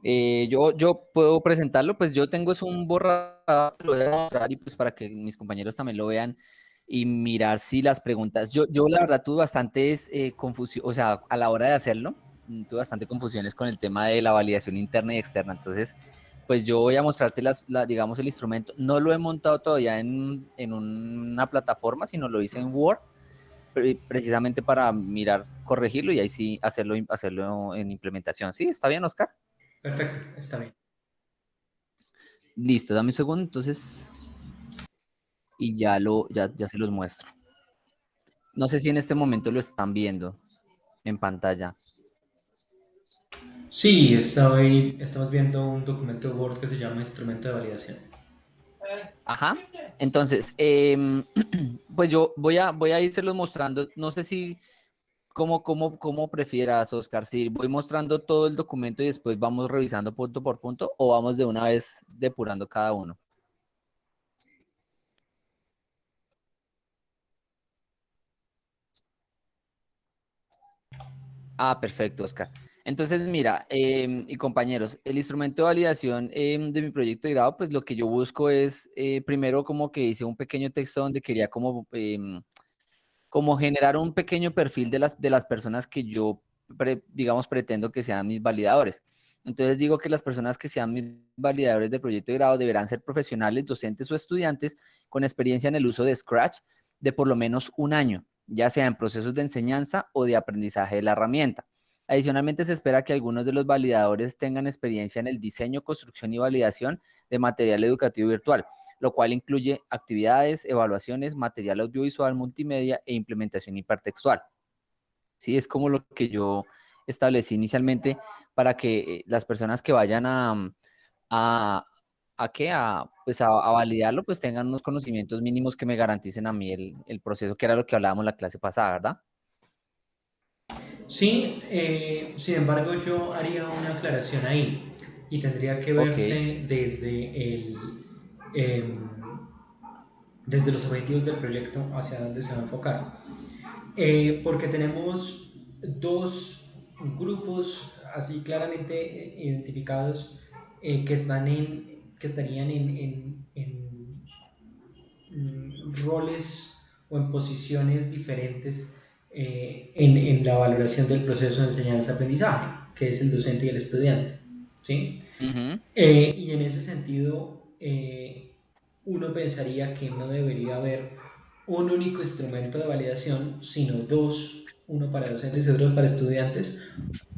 Yo puedo presentarlo, pues yo tengo es un borrador, lo voy a mostrar y pues para que mis compañeros también lo vean y mirar si las preguntas, yo la verdad tuve bastantes confusión, o sea, a la hora de hacerlo, tuve bastante confusiones con el tema de la validación interna y externa, entonces pues yo voy a mostrarte digamos el instrumento, no lo he montado todavía en una plataforma, sino lo hice en Word, precisamente para mirar, corregirlo y ahí sí hacerlo en implementación. ¿Sí? ¿Está bien, Oscar? Perfecto, está bien. Listo, dame un segundo, entonces, y ya se los muestro. No sé si en este momento lo están viendo en pantalla. Sí, estamos viendo un documento de Word que se llama instrumento de validación. Ajá. Entonces, pues yo voy a irselos mostrando. No sé si, cómo prefieras, Oscar, si voy mostrando todo el documento y después vamos revisando punto por punto o vamos de una vez depurando cada uno. Ah, perfecto, Oscar. Entonces, mira, y compañeros, el instrumento de validación de mi proyecto de grado, pues lo que yo busco es, primero como que hice un pequeño texto donde quería como generar un pequeño perfil de las personas que yo, digamos, pretendo que sean mis validadores. Entonces digo que las personas que sean mis validadores del proyecto de grado deberán ser profesionales, docentes o estudiantes con experiencia en el uso de Scratch de por lo menos un año, ya sea en procesos de enseñanza o de aprendizaje de la herramienta. Adicionalmente, se espera que algunos de los validadores tengan experiencia en el diseño, construcción y validación de material educativo virtual, lo cual incluye actividades, evaluaciones, material audiovisual, multimedia e implementación hipertextual. Sí, es como lo que yo establecí inicialmente para que las personas que vayan a, pues a validarlo, pues tengan unos conocimientos mínimos que me garanticen a mí el proceso, que era lo que hablábamos la clase pasada, ¿verdad? Sí, sin embargo, yo haría una aclaración ahí y tendría que Ok, verse em, desde los objetivos del proyecto hacia dónde se va a enfocar. Porque tenemos dos grupos así claramente identificados que estarían en roles o en posiciones diferentes en la valoración del proceso de enseñanza-aprendizaje, que es el docente y el estudiante. ¿Sí? ujú. Y en ese sentido, uno pensaría que no debería haber un único instrumento de validación, sino dos, uno para docentes y otro para estudiantes,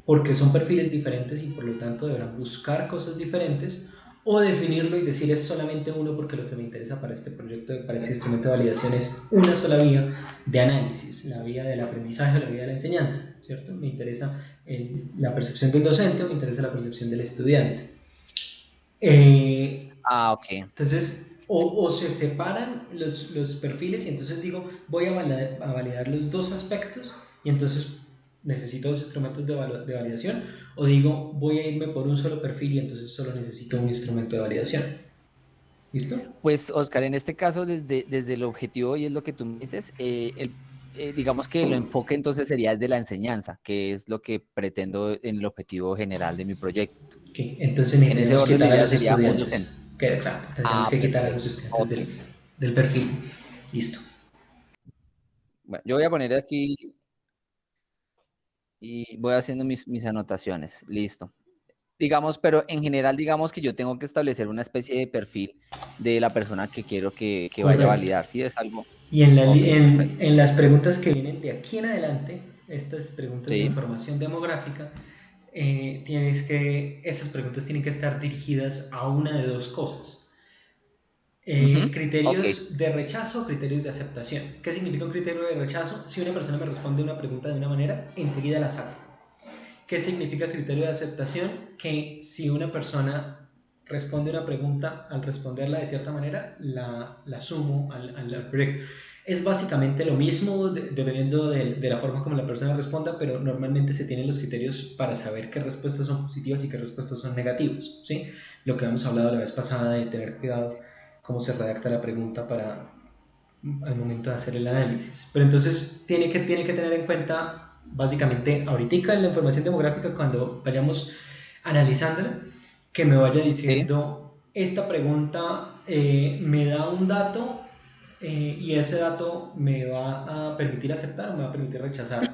porque son perfiles diferentes y por lo tanto deberán buscar cosas diferentes o definirlo y decir es solamente uno porque lo que me interesa para este proyecto, para este instrumento de validación es una sola vía de análisis, la vía del aprendizaje o la vía de la enseñanza, ¿cierto? Me interesa la percepción del docente o me interesa la percepción del estudiante. Eh, Ah, ok. entonces, o se separan los perfiles y entonces digo, voy a validar los dos aspectos y entonces necesito dos instrumentos de validación, o digo, voy a irme por un solo perfil y entonces solo necesito un instrumento de validación. ¿Listo? Pues, Oscar, en este caso, desde el objetivo, y es lo que tú me dices, digamos que el enfoque entonces sería desde la enseñanza, que es lo que pretendo en el objetivo general de mi proyecto. Ok, entonces En ese necesitaríamos orden de quitar a ideas los sería un docente. estudiantes. Que, exacto, tendríamos Ah, que quitar a los perfecto. estudiantes Ok. del perfil. Listo. Bueno, yo voy a poner aquí y voy haciendo mis anotaciones. Listo. Digamos, pero en general, digamos que yo tengo que establecer una especie de perfil de la persona que quiero que vaya a Correcto. validar. ¿Sí? Es algo. Y Ok, perfecto. en las preguntas que vienen de aquí en adelante, estas preguntas de Sí. información demográfica, esas preguntas tienen que estar dirigidas a una de dos cosas. Ujú. Ok. Criterios de rechazo o criterios de aceptación. ¿Qué significa un criterio de rechazo? Si una persona me responde una pregunta de una manera, enseguida la saco. ¿Qué significa criterio de aceptación? Que si una persona responde una pregunta, al responderla de cierta manera, la sumo al proyecto. Es básicamente lo mismo dependiendo de la forma como la persona responda, pero normalmente se tienen los criterios para saber qué respuestas son positivas y qué respuestas son negativas. ¿Sí? Lo que hemos hablado la vez pasada de tener cuidado cómo se redacta la pregunta para al momento de hacer el análisis. Pero entonces tiene que tener en cuenta básicamente ahorita en la información demográfica cuando vayamos analizándola, que me vaya Sí. diciendo, esta pregunta me da un dato y ese dato me va a permitir aceptar o me va a permitir rechazar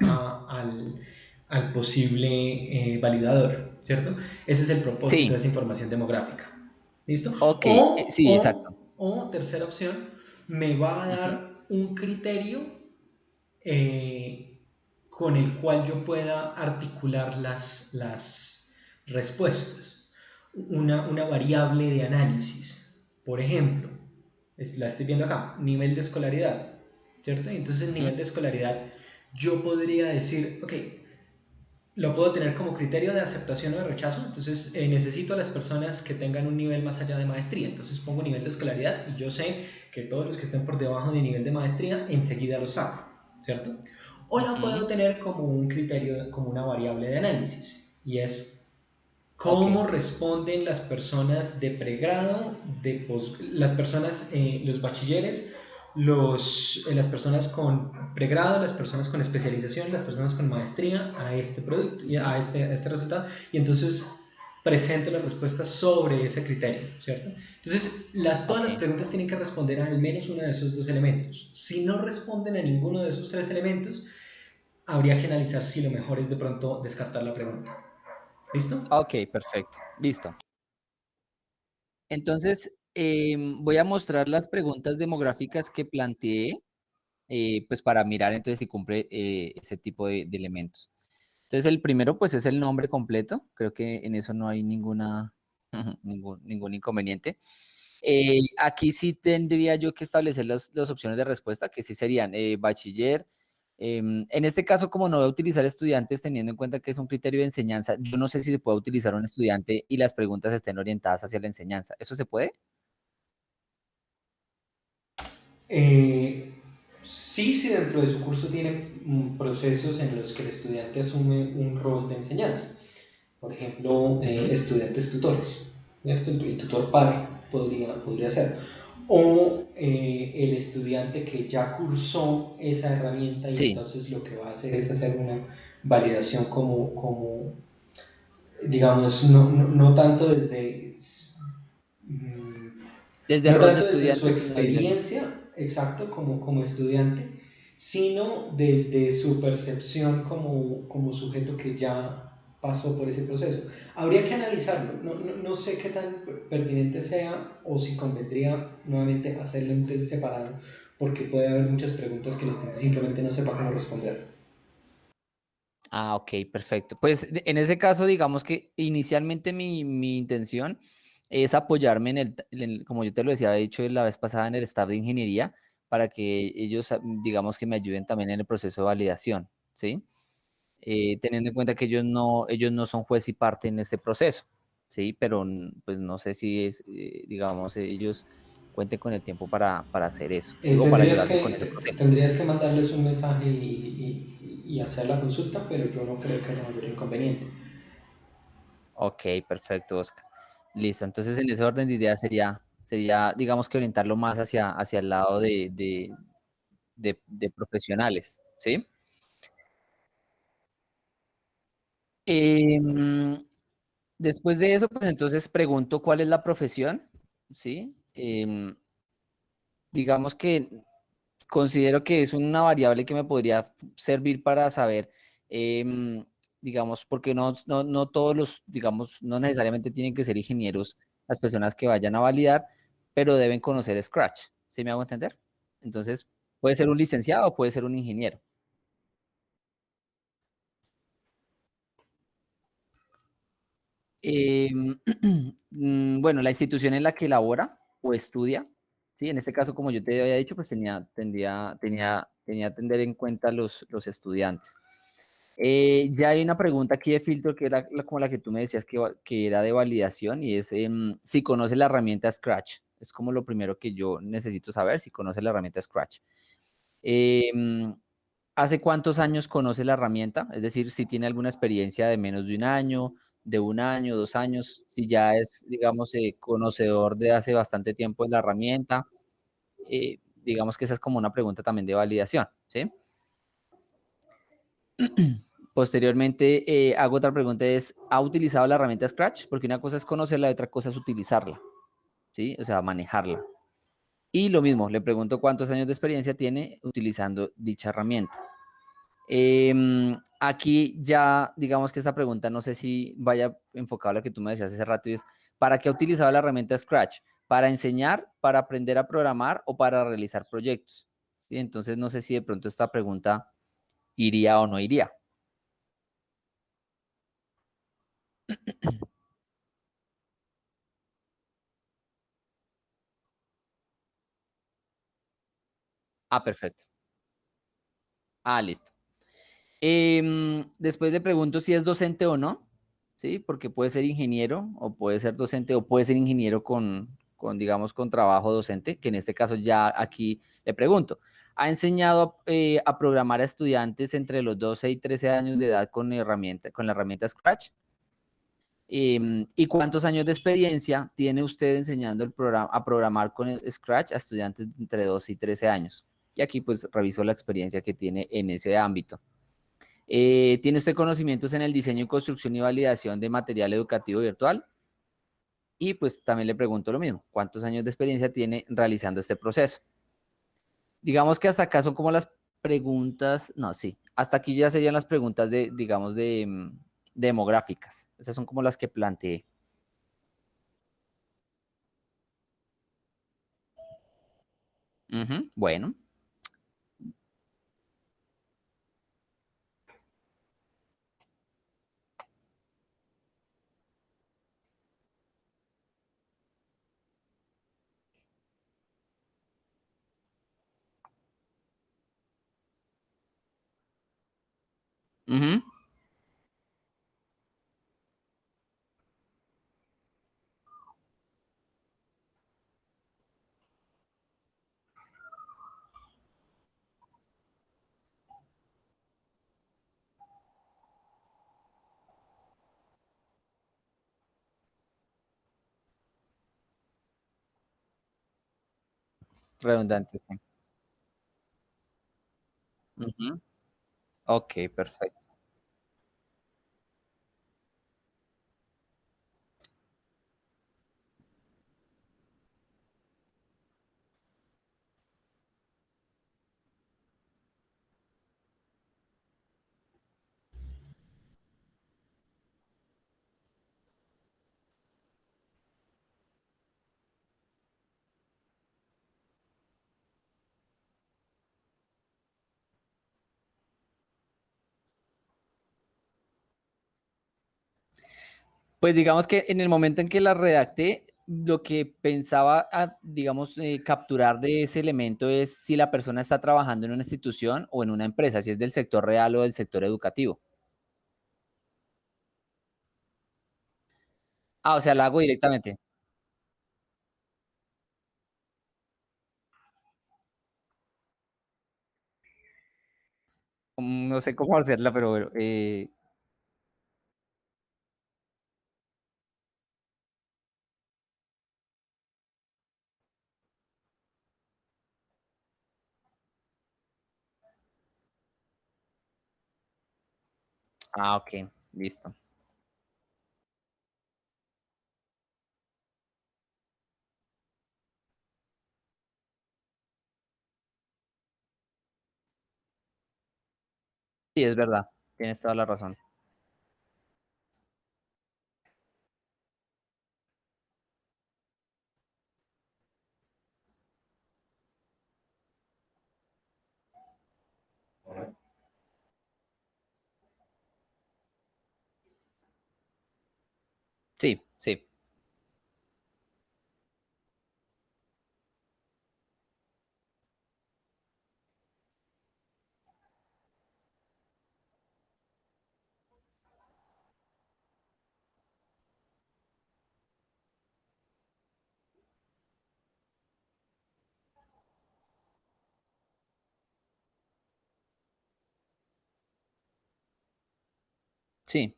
al posible validador, ¿cierto? Ese es el propósito de Sí, esa información demográfica. ¿Listo? ok, O, sí, exacto. o, o tercera opción, me va a Ujú. dar un criterio eh, con el cual yo pueda articular las respuestas. Una variable de análisis. Por ejemplo, la estoy viendo acá, nivel de escolaridad, ¿cierto? Y entonces el Ujú. nivel de escolaridad yo podría decir, ok, lo puedo tener como criterio de aceptación o de rechazo, entonces necesito a las personas que tengan un nivel más allá de maestría, entonces pongo nivel de escolaridad y yo sé que todos los que estén por debajo de nivel de maestría enseguida los saco, ¿cierto? O la Ujú. puedo tener como un criterio, como una variable de análisis, y es Ok, cómo responden las personas de pregrado, las personas, los bachilleres, las personas con pregrado, las personas con especialización, las personas con maestría a este producto y ujú. a este resultado. Y entonces presento las respuestas sobre ese criterio, ¿cierto? Entonces, todas Ok. las preguntas tienen que responder a al menos uno de esos dos elementos. Si no responden a ninguno de esos tres elementos, habría que analizar si lo mejor es de pronto descartar la pregunta. ¿Listo? Ok, perfecto. Listo. Entonces, voy a mostrar las preguntas demográficas que planteé, pues para mirar entonces si cumple ese tipo de elementos. Entonces, el primero, pues es el nombre completo. Creo que en eso no hay ningún inconveniente. Aquí sí tendría yo que establecer las opciones de respuesta, que sí serían bachiller. En este caso, como no voy a utilizar estudiantes, teniendo en cuenta que es un criterio de enseñanza, yo no sé si se puede utilizar un estudiante y las preguntas estén orientadas hacia la enseñanza. ¿Eso se puede? Eh, sí, sí, dentro de su curso tiene procesos en los que el estudiante asume un rol de enseñanza. Por ejemplo, Ujú. estudiantes tutores, ¿cierto? El tutor par podría ser. O el estudiante que ya cursó esa herramienta y Sí, entonces lo que va a hacer es hacer una validación digamos, no tanto mm, desde el no rol de tanto desde su estudiante, sino desde el... experiencia, exacto, como estudiante, sino desde su percepción como sujeto que ya pasó por ese proceso. Habría que analizarlo, no sé qué tan pertinente sea o si convendría nuevamente hacerle un test separado, porque puede haber muchas preguntas que el estudiante simplemente no sepa cómo responder. Ah, ok, perfecto. Pues en ese caso, digamos que inicialmente mi intención es apoyarme como yo te lo decía, he dicho la vez pasada, en el staff de ingeniería, para que ellos, digamos que me ayuden también en el proceso de validación, ¿sí? Teniendo en cuenta que ellos no son juez y parte en este proceso, ¿sí? Pero pues no sé si es, digamos, ellos cuenten con el tiempo para hacer eso, o para ayudarme con ese proceso. Tendrías que mandarles un mensaje y hacer la consulta, pero yo no creo que haya mayor inconveniente. Ok, perfecto, Oscar. Listo. Entonces, en ese orden de ideas sería, digamos que orientarlo más hacia el lado de profesionales, ¿sí? Em, Después de eso, pues entonces pregunto cuál es la profesión, ¿sí? Digamos que considero que es una variable que me podría servir para saber, em, digamos, porque no todos los, digamos, no necesariamente tienen que ser ingenieros las personas que vayan a validar, pero deben conocer Scratch, ¿sí me hago entender? Entonces, puede ser un licenciado o puede ser un ingeniero. Em, bueno, la institución en la que labora o estudia, ¿sí? En este caso, como yo te había dicho, pues tenía que tener en cuenta los estudiantes. Ya hay una pregunta aquí de filtro que era como la que tú me decías que era de validación y es si conoce la herramienta Scratch. Es como lo primero que yo necesito saber, si conoce la herramienta Scratch. Em, ¿Hace cuántos años conoce la herramienta? Es decir, si tiene alguna experiencia de menos de un año, 2 años, si ya es, digamos, conocedor de hace bastante tiempo de la herramienta. Digamos que esa es como una pregunta también de validación, ¿sí? Posteriormente, hago otra pregunta, es, ¿ha utilizado la herramienta Scratch? Porque una cosa es conocerla y otra cosa es utilizarla, ¿sí? O sea, manejarla. Y lo mismo, le pregunto cuántos años de experiencia tiene utilizando dicha herramienta. Aquí ya, digamos que esta pregunta no sé si vaya enfocado a lo que tú me decías hace rato y es, ¿para qué ha utilizado la herramienta Scratch? ¿Para enseñar, para aprender a programar o para realizar proyectos? ¿Sí? Entonces no sé si de pronto esta pregunta iría o no iría. Ah, perfecto. Ah, listo. Después le pregunto si es docente o no, ¿sí? Porque puede ser ingeniero o puede ser docente o puede ser ingeniero digamos, con trabajo docente, que en este caso ya aquí le pregunto. ¿Ha enseñado a programar a estudiantes entre los 12 y 13 años de edad con la herramienta Scratch? ¿Y cuántos años de experiencia tiene usted enseñando a programar con el Scratch a estudiantes de entre 12 y 13 años? Y aquí pues reviso la experiencia que tiene en ese ámbito. ¿Tiene usted conocimientos en el diseño, construcción y validación de material educativo virtual? Y pues también le pregunto lo mismo, ¿cuántos años de experiencia tiene realizando este proceso? Digamos que hasta acá son como las preguntas, no, sí, hasta aquí ya serían las preguntas de, digamos, de demográficas. Esas son como las que planteé. Ujú, bueno. Ujú, redundante, sí. Ujú, ok, perfecto. Pues digamos que en el momento en que la redacté, lo que pensaba, digamos, capturar de ese elemento es si la persona está trabajando en una institución o en una empresa, si es del sector real o del sector educativo. Ah, o sea, la hago directamente. No sé cómo hacerla, pero bueno. Ok, listo. Sí, es verdad. Tienes toda la razón. Sí, sí, sí,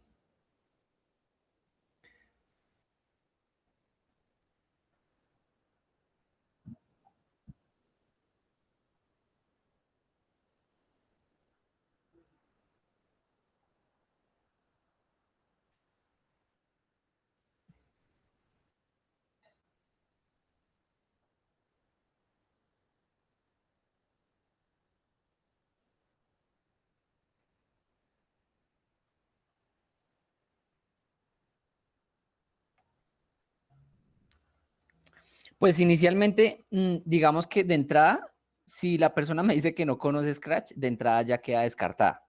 Pues inicialmente, digamos que de entrada, si la persona me dice que no conoce Scratch, de entrada ya queda descartada,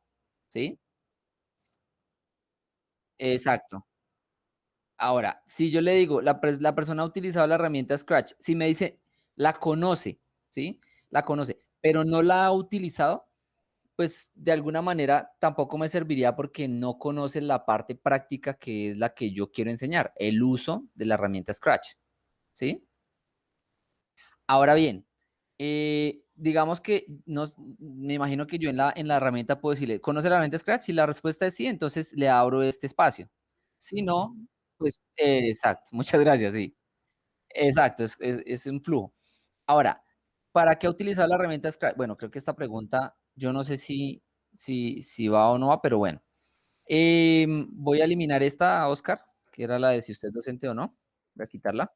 ¿sí? Exacto. Ahora, si yo le digo, la persona ha utilizado la herramienta Scratch, si me dice, la conoce, ¿sí? La conoce, pero no la ha utilizado, pues de alguna manera tampoco me serviría porque no conoce la parte práctica que es la que yo quiero enseñar, el uso de la herramienta Scratch, ¿sí? Ahora bien, digamos que me imagino que yo en la herramienta puedo decirle, ¿conoce la herramienta Scratch? Si la respuesta es sí, entonces le abro este espacio. Si no, pues exacto, muchas gracias, sí. Exacto, es un flujo. Ahora, ¿para qué utilizar la herramienta Scratch? Bueno, creo que esta pregunta, yo no sé si va o no va, pero bueno. Voy a eliminar esta, Oscar, que era la de si usted es docente o no. Voy a quitarla.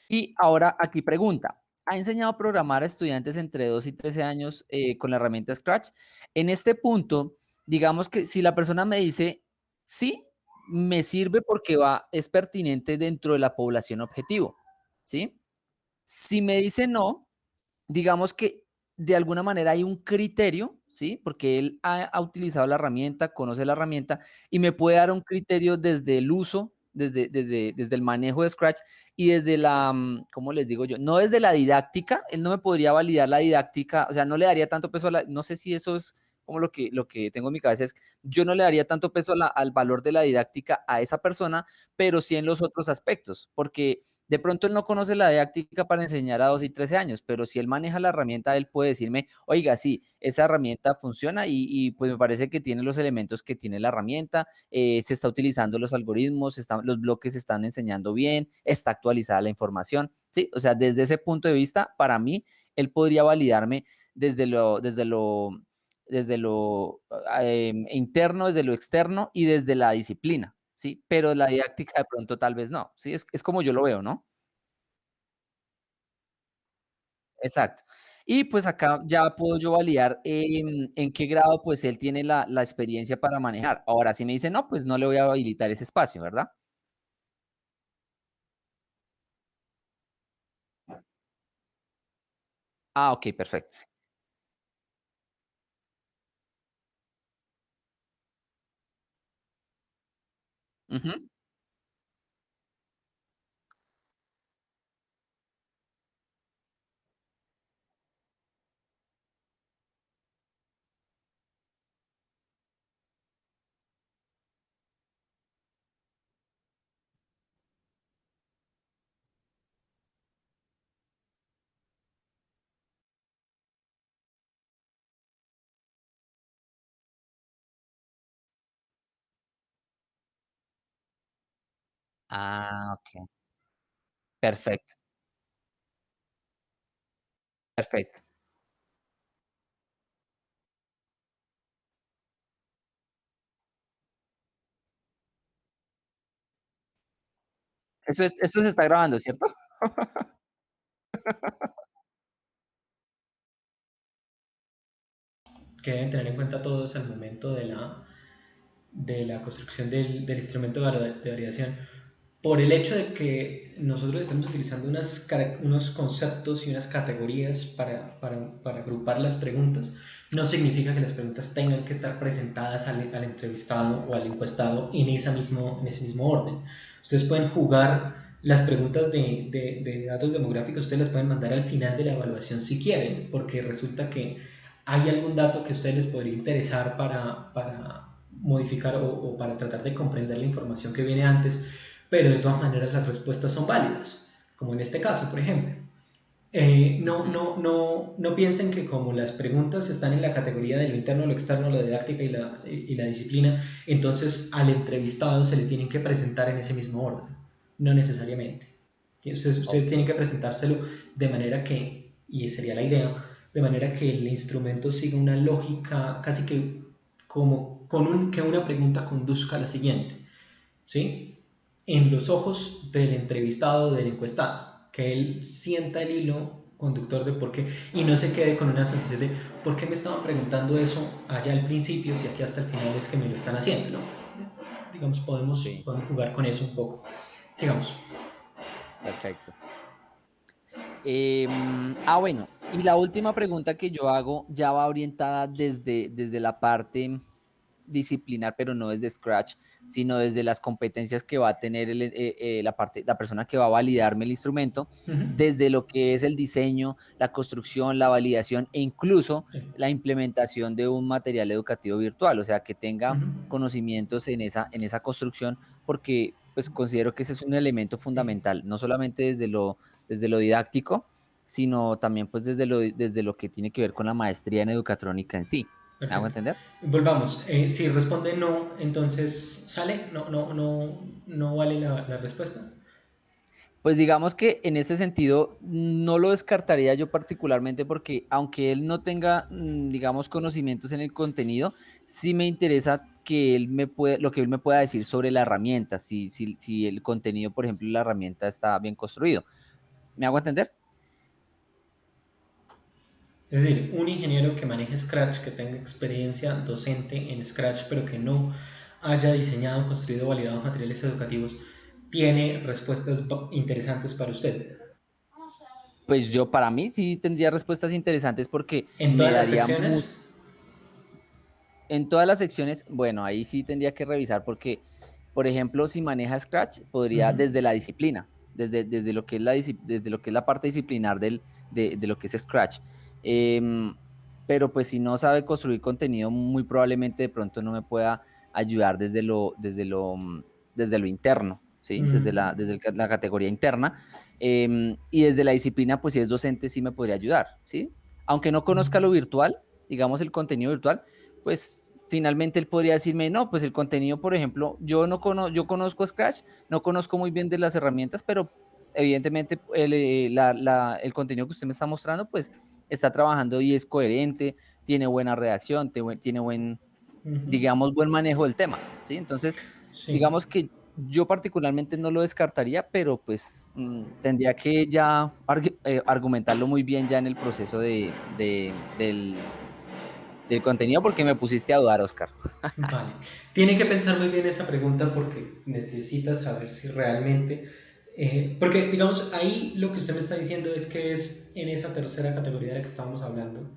Y ahora aquí pregunta, ¿ha enseñado a programar a estudiantes entre 2 y 13 años con la herramienta Scratch? En este punto, digamos que si la persona me dice sí, me sirve porque es pertinente dentro de la población objetivo, ¿sí? Si me dice no, digamos que de alguna manera hay un criterio, ¿sí? Porque él ha utilizado la herramienta, conoce la herramienta y me puede dar un criterio desde el uso, desde el manejo de Scratch y desde ¿cómo les digo yo? No desde la didáctica, él no me podría validar la didáctica, o sea, no le daría tanto peso no sé si eso es como lo que tengo en mi cabeza es, yo no le daría tanto peso al valor de la didáctica a esa persona, pero sí en los otros aspectos, porque de pronto él no conoce la didáctica para enseñar a 2 y 13 años, pero si él maneja la herramienta, él puede decirme, oiga, sí, esa herramienta funciona pues me parece que tiene los elementos que tiene la herramienta, se está utilizando los algoritmos, los bloques se están enseñando bien, está actualizada la información, ¿sí? O sea, desde ese punto de vista, para mí, él podría validarme desde lo interno, desde lo externo y desde la disciplina. Sí, pero la didáctica de pronto tal vez no, sí, es como yo lo veo, ¿no? Exacto. Y pues acá ya puedo yo validar en qué grado pues él tiene la experiencia para manejar. Ahora, si me dice no, pues no le voy a habilitar ese espacio, ¿verdad? Ah, ok, perfecto. Ujú. Ah, ok, perfecto, perfecto. Esto se está grabando, ¿cierto? Que deben tener en cuenta todos al momento de la construcción del instrumento de variación. Por el hecho de que nosotros estamos utilizando unos conceptos y unas categorías para agrupar las preguntas, no significa que las preguntas tengan que estar presentadas al entrevistado o al encuestado en ese mismo orden. Ustedes pueden jugar las preguntas de datos demográficos, ustedes las pueden mandar al final de la evaluación si quieren, porque resulta que hay algún dato que a ustedes les podría interesar para modificar o para tratar de comprender la información que viene antes, pero de todas maneras las respuestas son válidas, como en este caso, por ejemplo. Ujú. No piensen que como las preguntas están en la categoría de lo interno, lo externo, la didáctica y la disciplina, entonces al entrevistado se le tienen que presentar en ese mismo orden. No necesariamente. Ustedes Ok. tienen que presentárselo de manera que, y sería la idea, de manera que el instrumento siga una lógica casi que como que una pregunta conduzca a la siguiente. ¿Sí? En los ojos del entrevistado, del encuestado, que él sienta el hilo conductor de por qué y no se quede con una sensación de por qué me estaban preguntando eso allá al principio si aquí hasta el final es que me lo están haciendo, ¿no? Digamos, Sí, podemos jugar con eso un poco. Sigamos. perfecto. Bueno, y la última pregunta que yo hago ya va orientada desde la parte disciplinar, pero no desde Scratch, sino desde las competencias que va a tener la persona que va a validarme el instrumento, Ujú. desde lo que es el diseño, la construcción, la validación e incluso Sí. la implementación de un material educativo virtual, o sea, que tenga Ujú. conocimientos en esa construcción, porque pues considero que ese es un elemento Sí. fundamental, no solamente desde lo didáctico, sino también pues desde lo que tiene que ver con la maestría en educatrónica en sí. ¿Me hago Perfecto. entender? Volvamos. Si responde no, entonces sale. No, no, no, no vale la respuesta. Pues digamos que en ese sentido no lo descartaría yo particularmente porque aunque él no tenga, digamos, conocimientos en el contenido, sí me interesa que lo que él me pueda decir sobre la herramienta, si el contenido, por ejemplo, la herramienta está bien construido. ¿Me hago entender? Es decir, un ingeniero que maneje Scratch, que tenga experiencia docente en Scratch, pero que no haya diseñado, construido o validado materiales educativos, tiene respuestas interesantes para usted. Pues yo para mí sí tendría respuestas interesantes porque En me todas las daría mucho. secciones. En todas las secciones, bueno, ahí sí tendría que revisar porque, por ejemplo, si maneja Scratch, podría Ujú. desde la disciplina, desde lo que es desde lo que es la parte disciplinar de lo que es Scratch. Em, pero pues si no sabe construir contenido, muy probablemente de pronto no me pueda ayudar desde lo interno, ¿sí? Mm. La categoría interna. Y desde la disciplina, pues si es docente, sí me podría ayudar, ¿sí? Aunque no conozca lo virtual, digamos el contenido virtual, pues finalmente él podría decirme, no, pues el contenido, por ejemplo, yo conozco Scratch, no conozco muy bien de las herramientas, pero evidentemente el contenido que usted me está mostrando, pues está trabajando y es coherente, tiene buena redacción, tiene Ujú. digamos, buen manejo del tema, ¿sí? Entonces, Sí. digamos que yo particularmente no lo descartaría, pero pues tendría que ya argumentarlo muy bien ya en el proceso del contenido porque me pusiste a dudar, Oscar. Vale. Tiene que pensar muy bien esa pregunta porque necesita saber si realmente... porque, digamos, ahí lo que usted me está diciendo es que es en esa tercera categoría de la que estábamos hablando,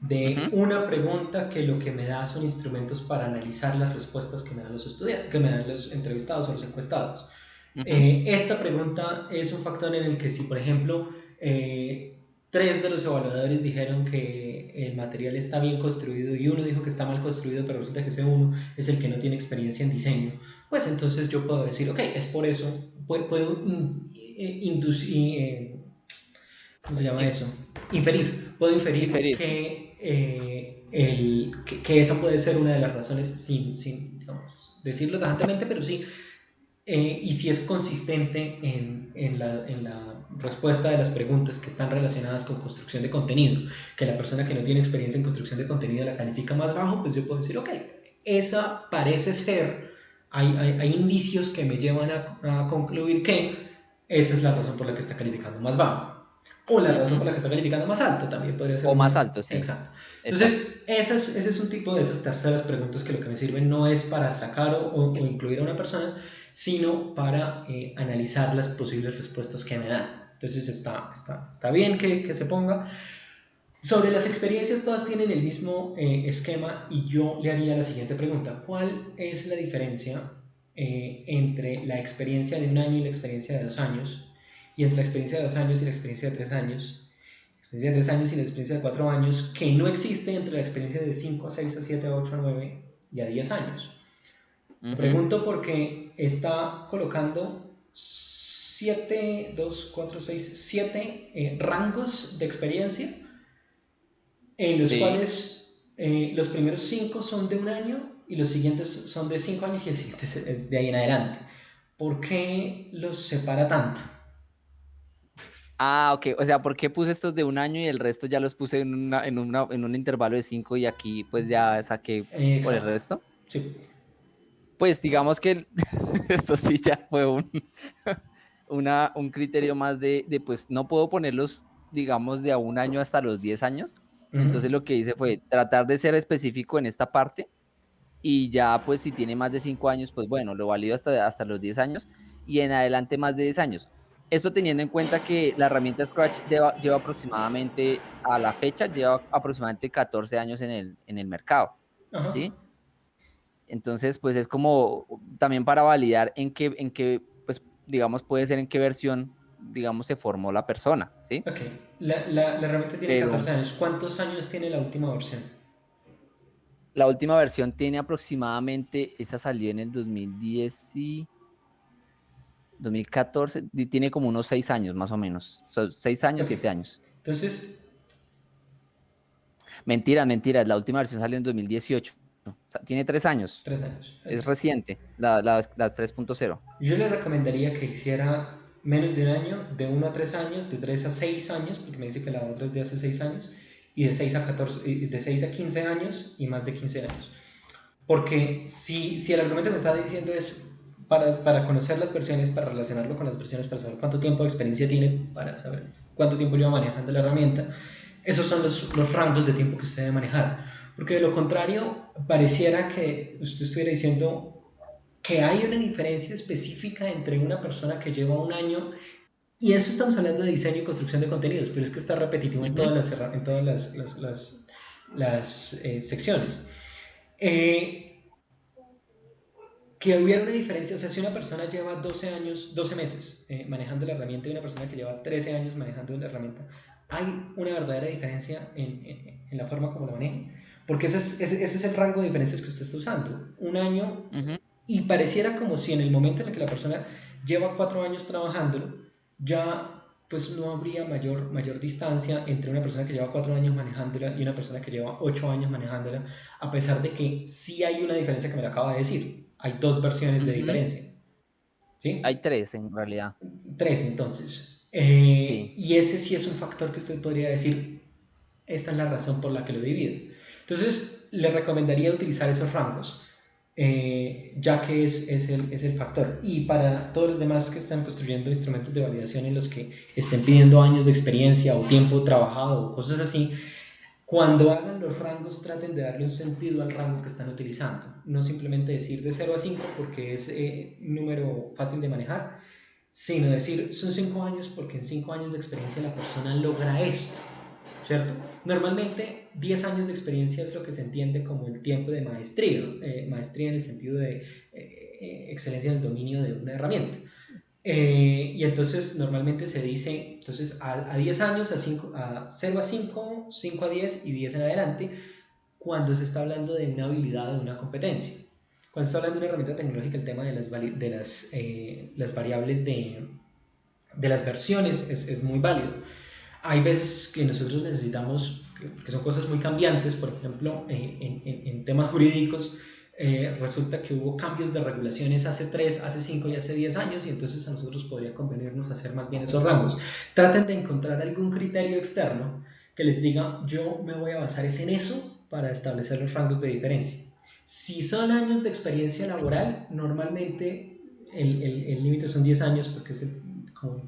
de Ujú, una pregunta que lo que me da son instrumentos para analizar las respuestas que me dan los estudiantes, que me dan los entrevistados o los encuestados. ujú. Esta pregunta es un factor en el que si, por ejemplo, tres de los evaluadores dijeron que el material está bien construido y uno dijo que está mal construido, pero resulta que ese uno es el que no tiene experiencia en diseño, pues entonces yo puedo decir, ok, es por eso, puedo inducir, ¿cómo se llama In- eso? Inferir, puedo inferir Inferir, sí. que esa puede ser una de las razones, sin digamos, decirlo tajantemente, pero sí, y si es consistente en la respuesta de las preguntas que están relacionadas con construcción de contenido, que la persona que no tiene experiencia en construcción de contenido la califica más bajo, pues yo puedo decir, ok, esa parece ser, hay indicios que me llevan a concluir que esa es la razón por la que está calificando más bajo. O la razón por Ujú. la que está calificando más alto, también podría ser O más una... alto, sí. Exacto. Exacto. Entonces, ese es un tipo de esas terceras preguntas que lo que me sirven no es para sacar o incluir a una persona, sino para analizar las posibles respuestas que me dan. Entonces está bien que se ponga. Sobre las experiencias, todas tienen el mismo esquema y yo le haría la siguiente pregunta. ¿Cuál es la diferencia entre la experiencia de un año y la experiencia de 2 años? Y entre la experiencia de 2 años y la experiencia de 3 años. La experiencia de 3 años y la experiencia de 4 años, que no existe entre la experiencia de 5 a 6 a 7 a 8 a 9 y a 10 años. Lo Ujú. pregunto porque está colocando 7, 2, 4, 6, 7 rangos de experiencia en los Sí. cuales los primeros 5 son de un año y los siguientes son de 5 años y el siguiente es de ahí en adelante. ¿Por qué los separa tanto? Ah, ok. O sea, ¿por qué puse estos de un año y el resto ya los puse en un intervalo de 5 y aquí pues ya saqué por el Exacto. resto? Sí. Pues digamos que esto sí ya fue un criterio más pues no puedo ponerlos, digamos, de a un año hasta los 10 años. Ujú. Entonces lo que hice fue tratar de ser específico en esta parte y ya pues si tiene más de 5 años, pues bueno, lo valido hasta los 10 años y en adelante más de 10 años. Esto teniendo en cuenta que la herramienta Scratch lleva aproximadamente, a la fecha, lleva aproximadamente 14 años en el mercado, Ajá. ¿sí? Entonces, pues es como también para validar pues digamos, puede ser en qué versión, digamos, se formó la persona, ¿sí? Ok. La herramienta tiene Pero 14 años. ¿Cuántos años tiene la última versión? la última versión tiene aproximadamente, esa salió en el 2010 y 2014, y tiene como unos 6 años más o menos, 6 años, Ok. 7 años. Entonces, Mentira, mentira, la última versión salió en 2018. O sea, tiene 3 años, 3 años. Ok. es reciente, la 3.0. Yo le recomendaría que hiciera menos de un año, de 1 a 3 años, de 3 a 6 años, porque me dice que la otra es de hace 6 años, y de 6 a 14, de 6 a 15 años y más de 15 años. Porque si el argumento que me está diciendo es para conocer las versiones, para relacionarlo con las versiones, para saber cuánto tiempo de experiencia tiene, para saber cuánto tiempo lleva manejando la herramienta, esos son los rangos de tiempo que usted debe manejar. Porque de lo contrario, pareciera que usted estuviera diciendo que hay una diferencia específica entre una persona que lleva un año, y eso estamos hablando de diseño y construcción de contenidos, pero es que está repetitivo en Ujú, todas las secciones. Eh, que hubiera una diferencia, o sea, si una persona lleva 12 años, 12 meses manejando la herramienta y una persona que lleva 13 años manejando la herramienta, hay una verdadera diferencia en la forma como la maneja, porque ese es el rango de diferencias que usted está usando. Un año, ujú. y pareciera como si en el momento en el que la persona lleva 4 años trabajándolo, ya pues no habría mayor distancia entre una persona que lleva 4 años manejándola y una persona que lleva 8 años manejándola, a pesar de que sí hay una diferencia que me la acaba de decir. Hay dos versiones de Ujú. diferencia, Hay ¿sí? 3 en realidad. Tres entonces. Sí. Y ese sí es un factor que usted podría decir, esta es la razón por la que lo divide. Entonces, le recomendaría utilizar esos rangos, ya que es el factor. Y para todos los demás que están construyendo instrumentos de validación en los que estén pidiendo años de experiencia o tiempo trabajado o cosas así, cuando hagan los rangos traten de darle un sentido al rango que están utilizando. No simplemente decir de 0 a 5 porque es un número fácil de manejar, sino decir son 5 años porque en 5 años de experiencia la persona logra esto, ¿cierto? Normalmente 10 años de experiencia es lo que se entiende como el tiempo de maestría, maestría en el sentido de excelencia en el dominio de una herramienta. Y entonces normalmente se dice, entonces a 10 años, a 0 a 5, 5 a 10 y 10 en adelante, cuando se está hablando de una habilidad o de una competencia. Cuando se está hablando de una herramienta tecnológica, el tema de las variables de las versiones es muy válido. Hay veces que nosotros necesitamos, que son cosas muy cambiantes, por ejemplo, en temas jurídicos, resulta que hubo cambios de regulaciones hace 3, hace 5 y hace 10 años, y entonces a nosotros podría convenirnos hacer más bien esos rangos. Traten de encontrar algún criterio externo que les diga, yo me voy a basar en eso para establecer los rangos de diferencia. Si son años de experiencia laboral, normalmente el límite son 10 años porque es como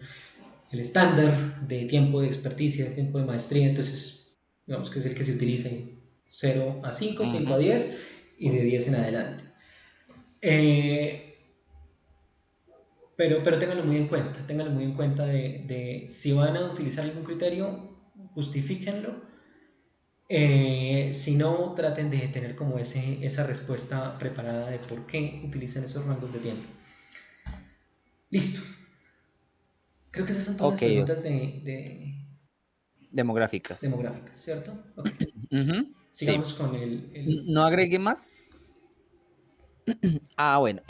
el estándar de tiempo de experticia, de tiempo de maestría, entonces digamos que es el que se utiliza en 0 a 5, 5 a Ujú. 10 y de 10 en adelante. Eh, pero ténganlo muy en cuenta de si van a utilizar algún criterio, justifíquenlo. Si no, traten de tener como esa respuesta preparada de por qué utilizan esos rangos de tiempo. Listo. Creo que esas son todas las Ok, preguntas de demográficas. demográficas, ¿cierto? Ok. Ujú, sí. Sigamos con No agregué más. Bueno,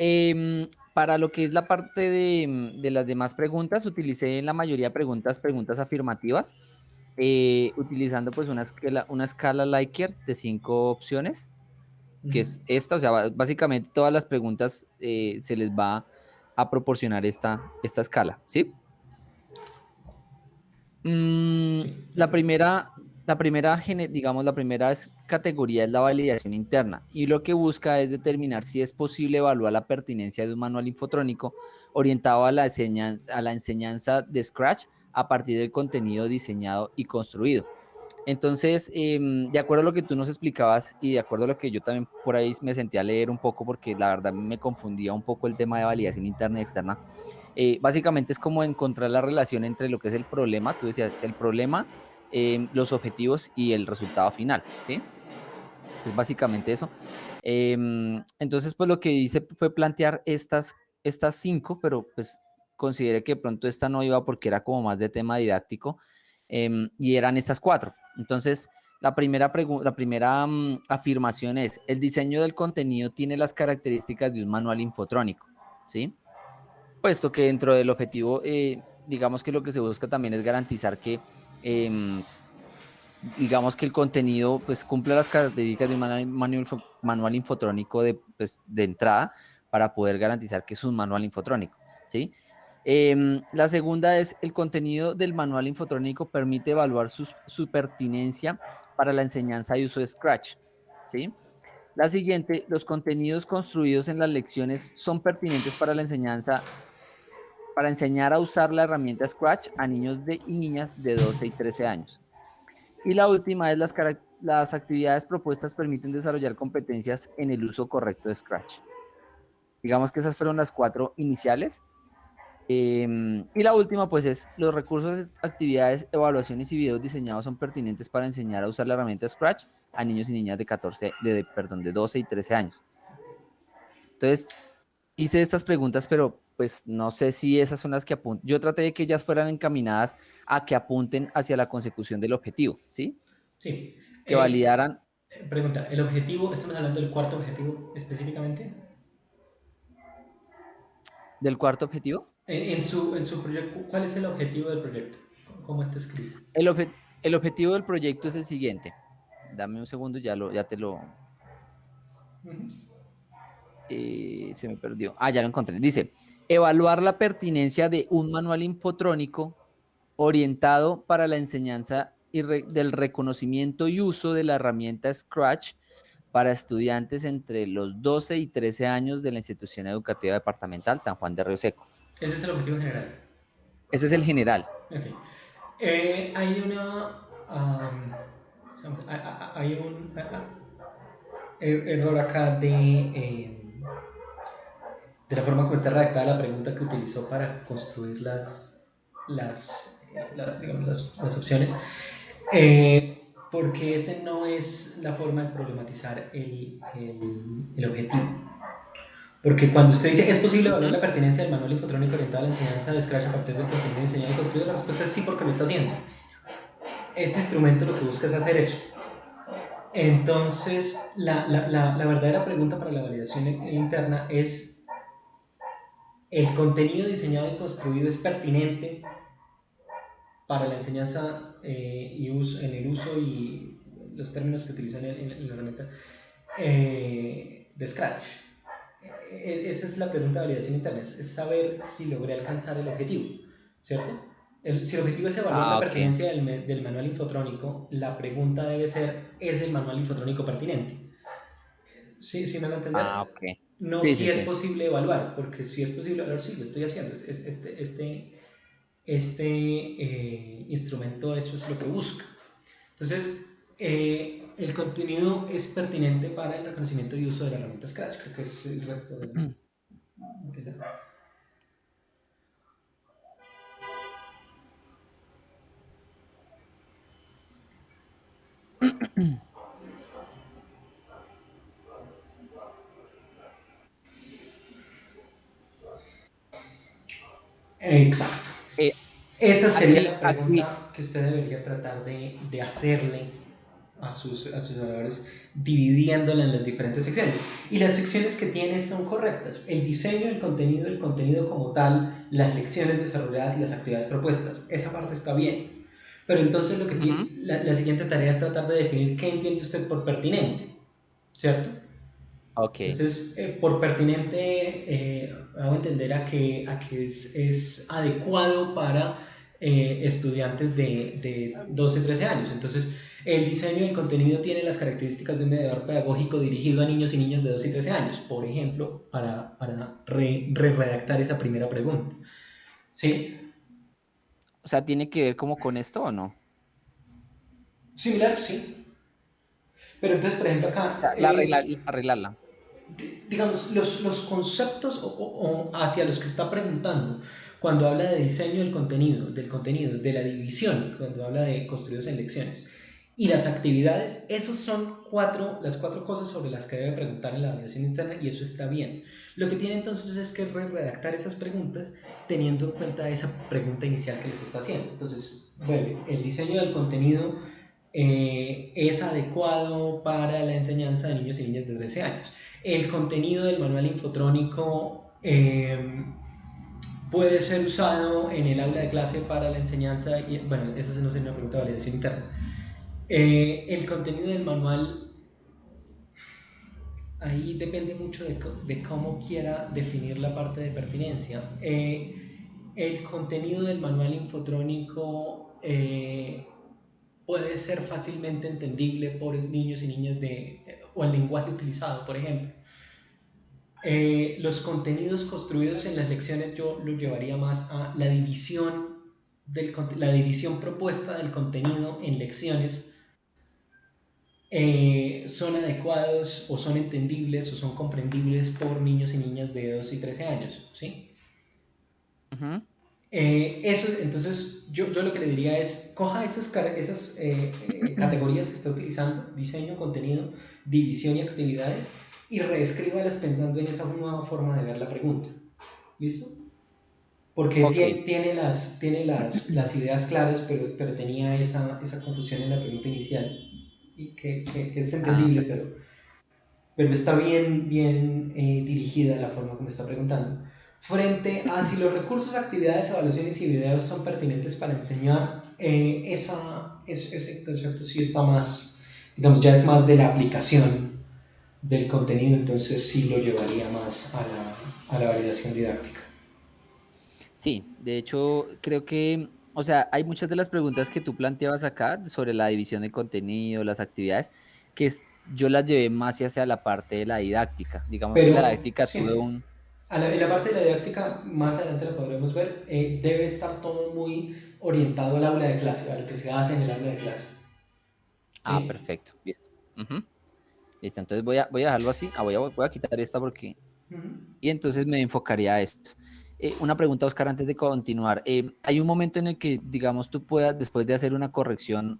para lo que es la parte de las demás preguntas, utilicé en la mayoría preguntas afirmativas, utilizando pues una escala Likert de 5 opciones, que es esta. O sea, básicamente todas las preguntas, se les va a proporcionar esta escala, ¿sí? Mm, Sí, de la acuerdo. primera, digamos, la primera categoría es la validación interna, y lo que busca es determinar si es posible evaluar la pertinencia de un manual infotrónico orientado a la enseñanza de Scratch a partir del contenido diseñado y construido. Entonces, de acuerdo a lo que tú nos explicabas y de acuerdo a lo que yo también por ahí me sentí a leer un poco, porque la verdad me confundía un poco el tema de validación interna y externa, básicamente es como encontrar la relación entre lo que es el problema, tú decías, el problema, los objetivos y el resultado final, ¿sí? Es básicamente eso. Entonces, pues lo que hice fue plantear estas cinco, pero pues consideré que de pronto esta no iba porque era como más de tema didáctico, y eran estas cuatro. Entonces, la primera afirmación es, el diseño del contenido tiene las características de un manual infotrónico, ¿sí? Puesto que dentro del objetivo, digamos que lo que se busca también es garantizar que digamos que el contenido pues cumple las características de un manual infotrónico de entrada para poder garantizar que es un manual infotrónico, ¿sí? La segunda es el contenido del manual infotrónico permite evaluar su pertinencia para la enseñanza y uso de Scratch, ¿sí? La siguiente, los contenidos construidos en las lecciones son pertinentes para la enseñanza, para enseñar a usar la herramienta Scratch a niños y niñas de 12 y 13 años. Y la última es las actividades propuestas permiten desarrollar competencias en el uso correcto de Scratch. Digamos que esas fueron las cuatro iniciales. Y la última, pues es los recursos, actividades, evaluaciones y videos diseñados son pertinentes para enseñar a usar la herramienta Scratch a niños y niñas de 12 y 13 años. Entonces, hice estas preguntas, pero pues no sé si esas son las que apuntan. Yo traté de que ellas fueran encaminadas a que apunten hacia la consecución del objetivo, ¿sí? Sí. Que validaran Pregunta, ¿el objetivo, estamos hablando del cuarto objetivo específicamente? del cuarto objetivo. En su proyecto, ¿cuál es el objetivo del proyecto? ¿Cómo está escrito? El objetivo del proyecto es el siguiente. Dame un segundo, ya te lo... Ujú. se me perdió. Ah, ya lo encontré. Dice, evaluar la pertinencia de un manual infotrónico orientado para la enseñanza del reconocimiento y uso de la herramienta Scratch para estudiantes entre los 12 y 13 años de la institución educativa departamental San Juan de Río Seco. Ese es el objetivo general. Ese es el general. Ok. Hay una. Hay un error acá de la forma como está redactada la pregunta que utilizó para construir digamos, las opciones. Porque ese no es la forma de problematizar el objetivo. Porque cuando usted dice, ¿es posible evaluar Ujú. la pertinencia del manual infotrónico orientado a la enseñanza de Scratch a partir del contenido diseñado y construido? La respuesta es sí, porque lo está haciendo. Este instrumento lo que busca es hacer eso. Entonces, la verdadera pregunta para la validación interna es, ¿el contenido diseñado y construido es pertinente para la enseñanza y uso, en el uso y los términos que utilizan en la herramienta de Scratch? Esa es la pregunta de validación interna, es saber si logré alcanzar el objetivo, ¿cierto? Si el objetivo es evaluar la Ah, ok. pertinencia del manual infotrónico, la pregunta debe ser, ¿es el manual infotrónico pertinente? ¿Sí, sí me lo Ah, entender? ok. No Sí, sí, si es sí. posible evaluar, porque si es posible evaluar, sí, lo estoy haciendo. Este instrumento eso es lo que busca. Entonces, el contenido es pertinente para el reconocimiento y uso de la herramienta Scratch. Creo que es el resto de la... Exacto. Eh, Esa sería aquí, la aquí, pregunta que usted debería tratar de hacerle a sus oradores, dividiéndola en las diferentes secciones. Y las secciones que tiene son correctas. El diseño, el contenido como tal, las lecciones desarrolladas y las actividades propuestas. Esa parte está bien. Pero entonces lo que ujú, tiene, la siguiente tarea es tratar de definir qué entiende usted por pertinente, ¿cierto? ok. Entonces, por pertinente, hago entender a que es adecuado para estudiantes de 12 13 años. Entonces, el diseño del contenido tiene las características de un mediador pedagógico dirigido a niños y niñas de 12 y 13 años, por ejemplo, para redactar esa primera pregunta. ¿Sí? O sea, ¿tiene que ver como con esto o no? Similar, sí. Pero entonces, por ejemplo, O acá, sea, arreglarla. digamos, los conceptos o hacia los que está preguntando, cuando habla de diseño del contenido, de la división, cuando habla de construidos en lecciones, y las actividades, esos son las cuatro cosas sobre las que debe preguntar en la validación interna y eso está bien. Lo que tiene entonces es que redactar esas preguntas teniendo en cuenta esa pregunta inicial que les está haciendo. Entonces, vuelve, el diseño del contenido es adecuado para la enseñanza de niños y niñas de 13 años. El contenido del manual infotrónico puede ser usado en el aula de clase para la enseñanza, y, bueno, esa no sería una pregunta de validación interna. El contenido del manual, ahí depende mucho de cómo quiera definir la parte de pertinencia. El contenido del manual infotrónico puede ser fácilmente entendible por niños y niñas o el lenguaje utilizado, por ejemplo. Los contenidos construidos en las lecciones yo lo llevaría más a la división propuesta del contenido en lecciones. Son adecuados o son entendibles o son comprendibles por niños y niñas de 12 y 13 años, ¿sí? Ujú. Eso, entonces yo lo que le diría es, coja esas categorías que está utilizando, diseño, contenido, división y actividades, y reescríbalas pensando en esa nueva forma de ver la pregunta. ¿Listo? Porque Ok. tiene las ideas claras, pero tenía esa confusión en la pregunta inicial, y que es Ah, entendible, perfecto. pero está bien dirigida la forma como está preguntando. Frente a si los recursos, actividades, evaluaciones y videos son pertinentes para enseñar, ese concepto sí está más, digamos, ya es más de la aplicación del contenido, entonces sí lo llevaría más a la validación didáctica. Sí, de hecho, creo que, o sea, hay muchas de las preguntas que tú planteabas acá sobre la división de contenido, las actividades, yo las llevé más hacia la parte de la didáctica. Digamos que la Pero didáctica tuve sí, un... en la parte de la didáctica, más adelante lo podremos ver, debe estar todo muy orientado al aula de clase, a lo que se hace en el aula de clase. Ah, ¿Sí? perfecto, listo. Ujú. Listo, entonces voy a dejarlo así. Voy a quitar esta porque... Ujú. Y entonces me enfocaría a eso. Una pregunta, Oscar, antes de continuar. ¿Hay un momento en el que, digamos, tú puedas, después de hacer una corrección,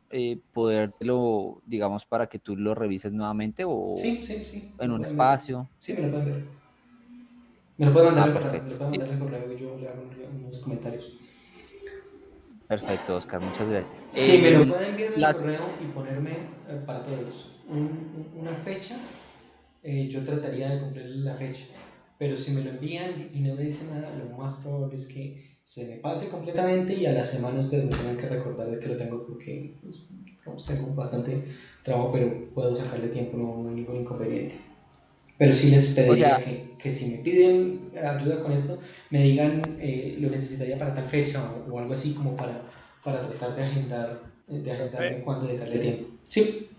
podértelo, digamos, para que tú lo revises nuevamente o Sí, sí, sí, me en lo un pueden ver. espacio? Sí, ¿Sí? me lo pueden ver. Me lo pueden mandar Ah, al correo, me lo perfecto. pueden mandar Listo. al correo y yo le hago unos comentarios. Perfecto, Oscar, muchas gracias. Si me lo pueden enviar al Las, correo y ponerme para todos una fecha, yo trataría de cumplir la fecha. Pero si me lo envían y no me dicen nada, lo más probable es que se me pase completamente y a la semana ustedes me tengan que recordar de que lo tengo porque pues, digamos, tengo bastante trabajo, pero puedo sacarle tiempo, no hay ningún inconveniente. Pero sí les o pediría sea, que si me piden ayuda con esto, me digan lo necesitaría para tal fecha o algo así como para tratar de agendarme Profe, cuándo dedicarle tiempo. Sí,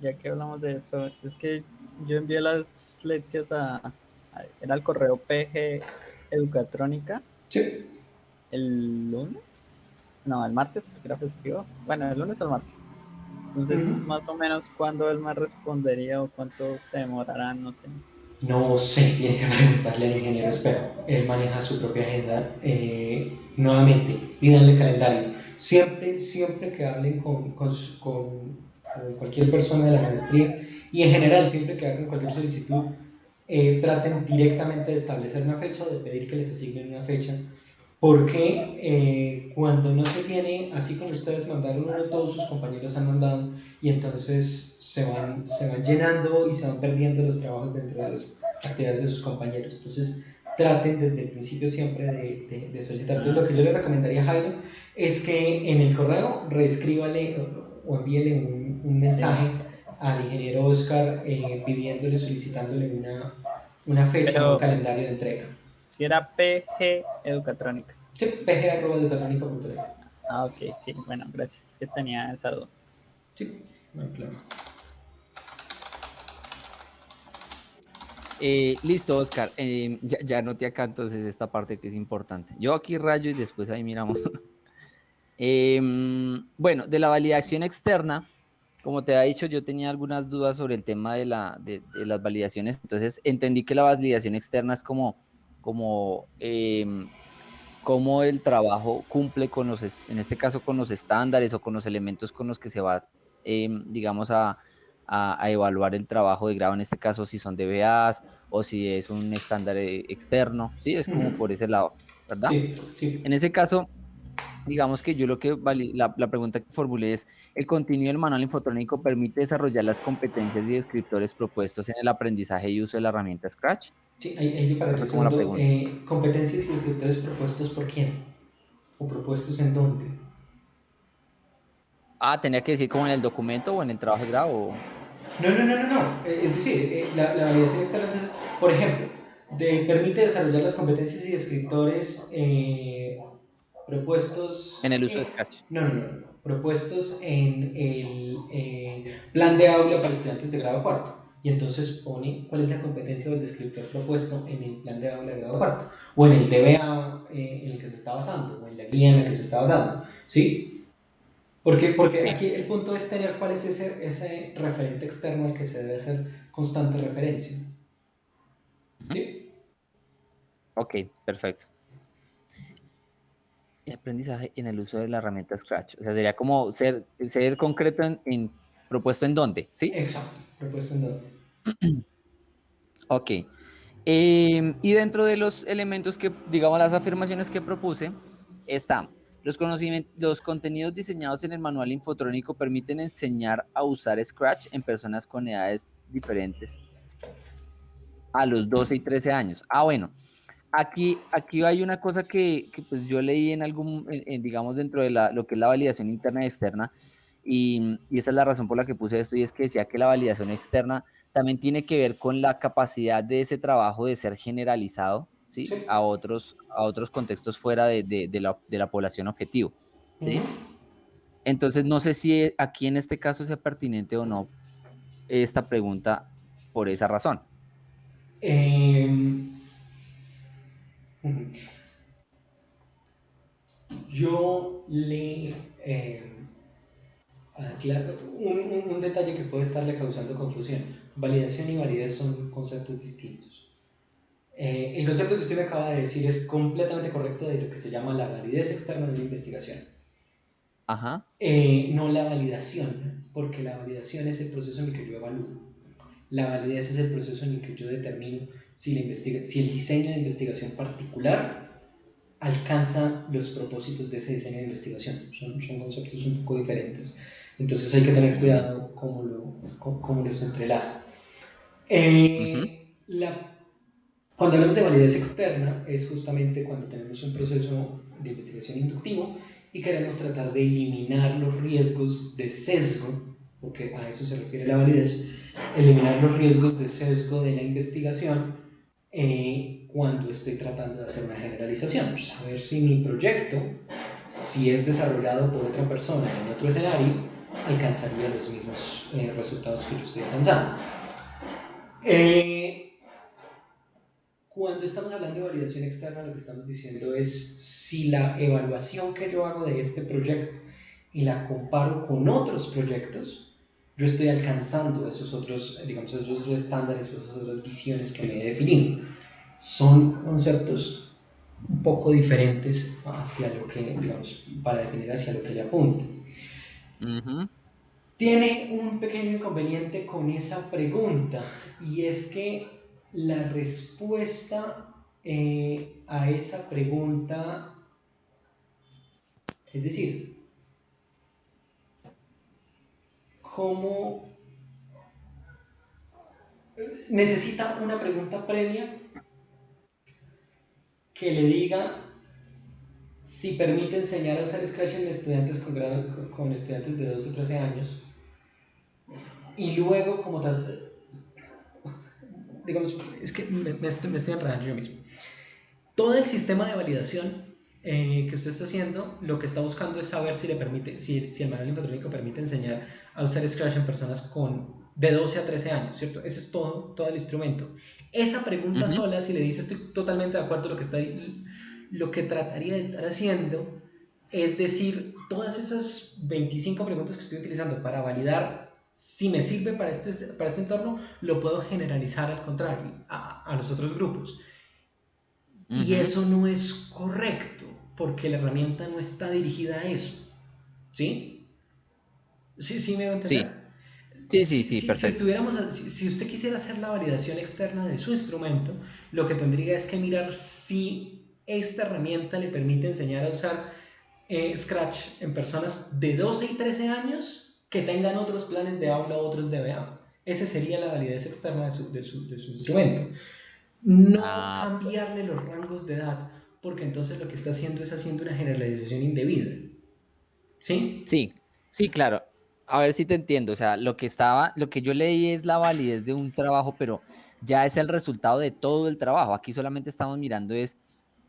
ya que hablamos de eso, es que yo envié las lecciones era el correo PG Educatrónica sí. el lunes, no, el martes, porque era festivo. Bueno, el lunes o el martes. Entonces, Ujú. más o menos, ¿cuándo él me respondería o cuánto se demorará? No sé. No sé, tiene que preguntarle al ingeniero Espejo. Él maneja su propia agenda. Nuevamente, pídanle calendario. Siempre que hablen con cualquier persona de la maestría y en general, siempre que hagan cualquier solicitud, traten directamente de establecer una fecha o de pedir que les asignen una fecha. Porque cuando no se tiene, así como ustedes mandaron uno, todos sus compañeros han mandado y entonces se van llenando y se van perdiendo los trabajos dentro de las actividades de sus compañeros. Entonces traten desde el principio siempre de solicitar. Entonces lo que yo le recomendaría a Jairo es que en el correo reescríbale o envíele un Sí, mensaje al ingeniero Oscar pidiéndole, solicitándole una fecha o un pero calendario de entrega. si era PG Educatrónica. Sí, pg@educatronica.net. Ah, ok, sí, bueno, gracias. Que tenía esa duda. Sí, no hay problema. listo, Oscar. Ya noté acá entonces esta parte que es importante. Yo aquí rayo y después ahí miramos. Bueno, de la validación externa, como te había dicho, yo tenía algunas dudas sobre el tema de las validaciones, entonces entendí que la validación externa es como cómo el trabajo cumple con en este caso con los estándares o con los elementos con los que se va, digamos, a evaluar el trabajo de grado, en este caso si son DBAs o si es un estándar externo, sí, es como por ese lado, ¿verdad? Sí, sí. En ese caso, digamos que yo lo que la pregunta que formulé es, ¿el contenido del manual infotrónico permite desarrollar las competencias y descriptores propuestos en el aprendizaje y uso de la herramienta Scratch? Sí, ahí le Esa paré fue un como la segundo. pregunta. Competencias y descriptores propuestos por quién o propuestos en dónde. Ah, tenía que decir como en el documento o en el trabajo de grado. No, no, no, no, no. Es decir, la validación externa, entonces, por ejemplo, permite desarrollar las competencias y descriptores propuestos, En el uso de Scratch. no, no, no, no, propuestos en el plan de aula para estudiantes de grado cuarto. Y entonces pone cuál es la competencia o el descriptor propuesto en el plan de aula de grado cuarto, o en el DBA en el que se está basando, o en la guía en la que se está basando, ¿sí? Porque Sí. aquí el punto es tener cuál es ese referente externo al que se debe hacer constante referencia, Ujú. ¿sí? Ok, perfecto. Y aprendizaje en el uso de la herramienta Scratch. O sea, sería como ser concreto propuesto en dónde, ¿sí? Exacto, propuesto en dónde. Ok. Y dentro de los elementos que, digamos, las afirmaciones que propuse, está, los contenidos diseñados en el manual infotrónico permiten enseñar a usar Scratch en personas con edades diferentes a los 12 y 13 años. Ah, bueno, aquí hay una cosa que pues yo leí en digamos, dentro de lo que es la validación interna y externa, y esa es la razón por la que puse esto, y es que decía que la validación externa también tiene que ver con la capacidad de ese trabajo de ser generalizado, ¿sí? Sí. A otros contextos fuera de la población objetivo, ¿sí? Ujú. Entonces, no sé si aquí en este caso sea pertinente o no esta pregunta por esa razón. Em, ujú. Yo le... un detalle que puede estarle causando confusión. Validación y validez son conceptos distintos. El concepto que usted me acaba de decir es completamente correcto de lo que se llama la validez externa de una investigación. Ajá. No la validación, porque la validación es el proceso en el que yo evalúo. La validez es el proceso en el que yo determino si el diseño de investigación particular alcanza los propósitos de ese diseño de investigación. Son conceptos un poco diferentes. Entonces hay que tener Mm, cuidado cómo los entrelaza. ujú. Cuando hablamos de validez externa es justamente cuando tenemos un proceso de investigación inductivo y queremos tratar de eliminar los riesgos de sesgo, porque a eso se refiere la validez, eliminar los riesgos de sesgo de la investigación cuando estoy tratando de hacer una generalización. Saber si mi proyecto, si es desarrollado por otra persona en otro escenario, alcanzaría los mismos resultados que yo estoy alcanzando. Eh, Cuando estamos hablando de validación externa, lo que estamos diciendo es si la evaluación que yo hago de este proyecto y la comparo con otros proyectos, yo estoy alcanzando esos otros, digamos, esos otros estándares o esas otras visiones que me he definido. Son conceptos un poco diferentes hacia lo que, digamos, para definir hacia lo que le apunto. Ujú. Tiene un pequeño inconveniente con esa pregunta y es que la respuesta a esa pregunta, es decir, cómo necesita una pregunta previa que le diga si permite enseñar a usar Scratch en estudiantes con estudiantes de 12 o 13 años y luego como digamos, es que me estoy enredando yo mismo. Todo el sistema de validación que usted está haciendo, lo que está buscando es saber si le permite, si el manual infotrónico permite enseñar a usar Scratch en personas de 12 a 13 años, ¿cierto? Ese es todo el instrumento. Esa pregunta Ujú. sola, si le dice estoy totalmente de acuerdo lo que trataría de estar haciendo, Es decir, todas esas 25 preguntas que estoy utilizando para validar si me sirve para este entorno, lo puedo generalizar al contrario, a los otros grupos. Y Ujú. eso no es correcto, porque la herramienta no está dirigida a eso. ¿Sí? Sí, sí me va a Sí, entender. sí, sí, Si, sí, si, si, perfecto. estuviéramos, si usted quisiera hacer la validación externa de su instrumento, lo que tendría es que mirar si esta herramienta le permite enseñar a usar Scratch en personas de 12 y 13 años que tengan otros planes de aula o otros DBA. Esa sería la validez externa de su instrumento. No Ah, cambiarle los rangos de edad, porque entonces lo que está haciendo es haciendo una generalización indebida. ¿Sí? sí, sí, claro. A ver si te entiendo. O sea, lo que yo leí es la validez de un trabajo, pero ya es el resultado de todo el trabajo. Aquí solamente estamos mirando es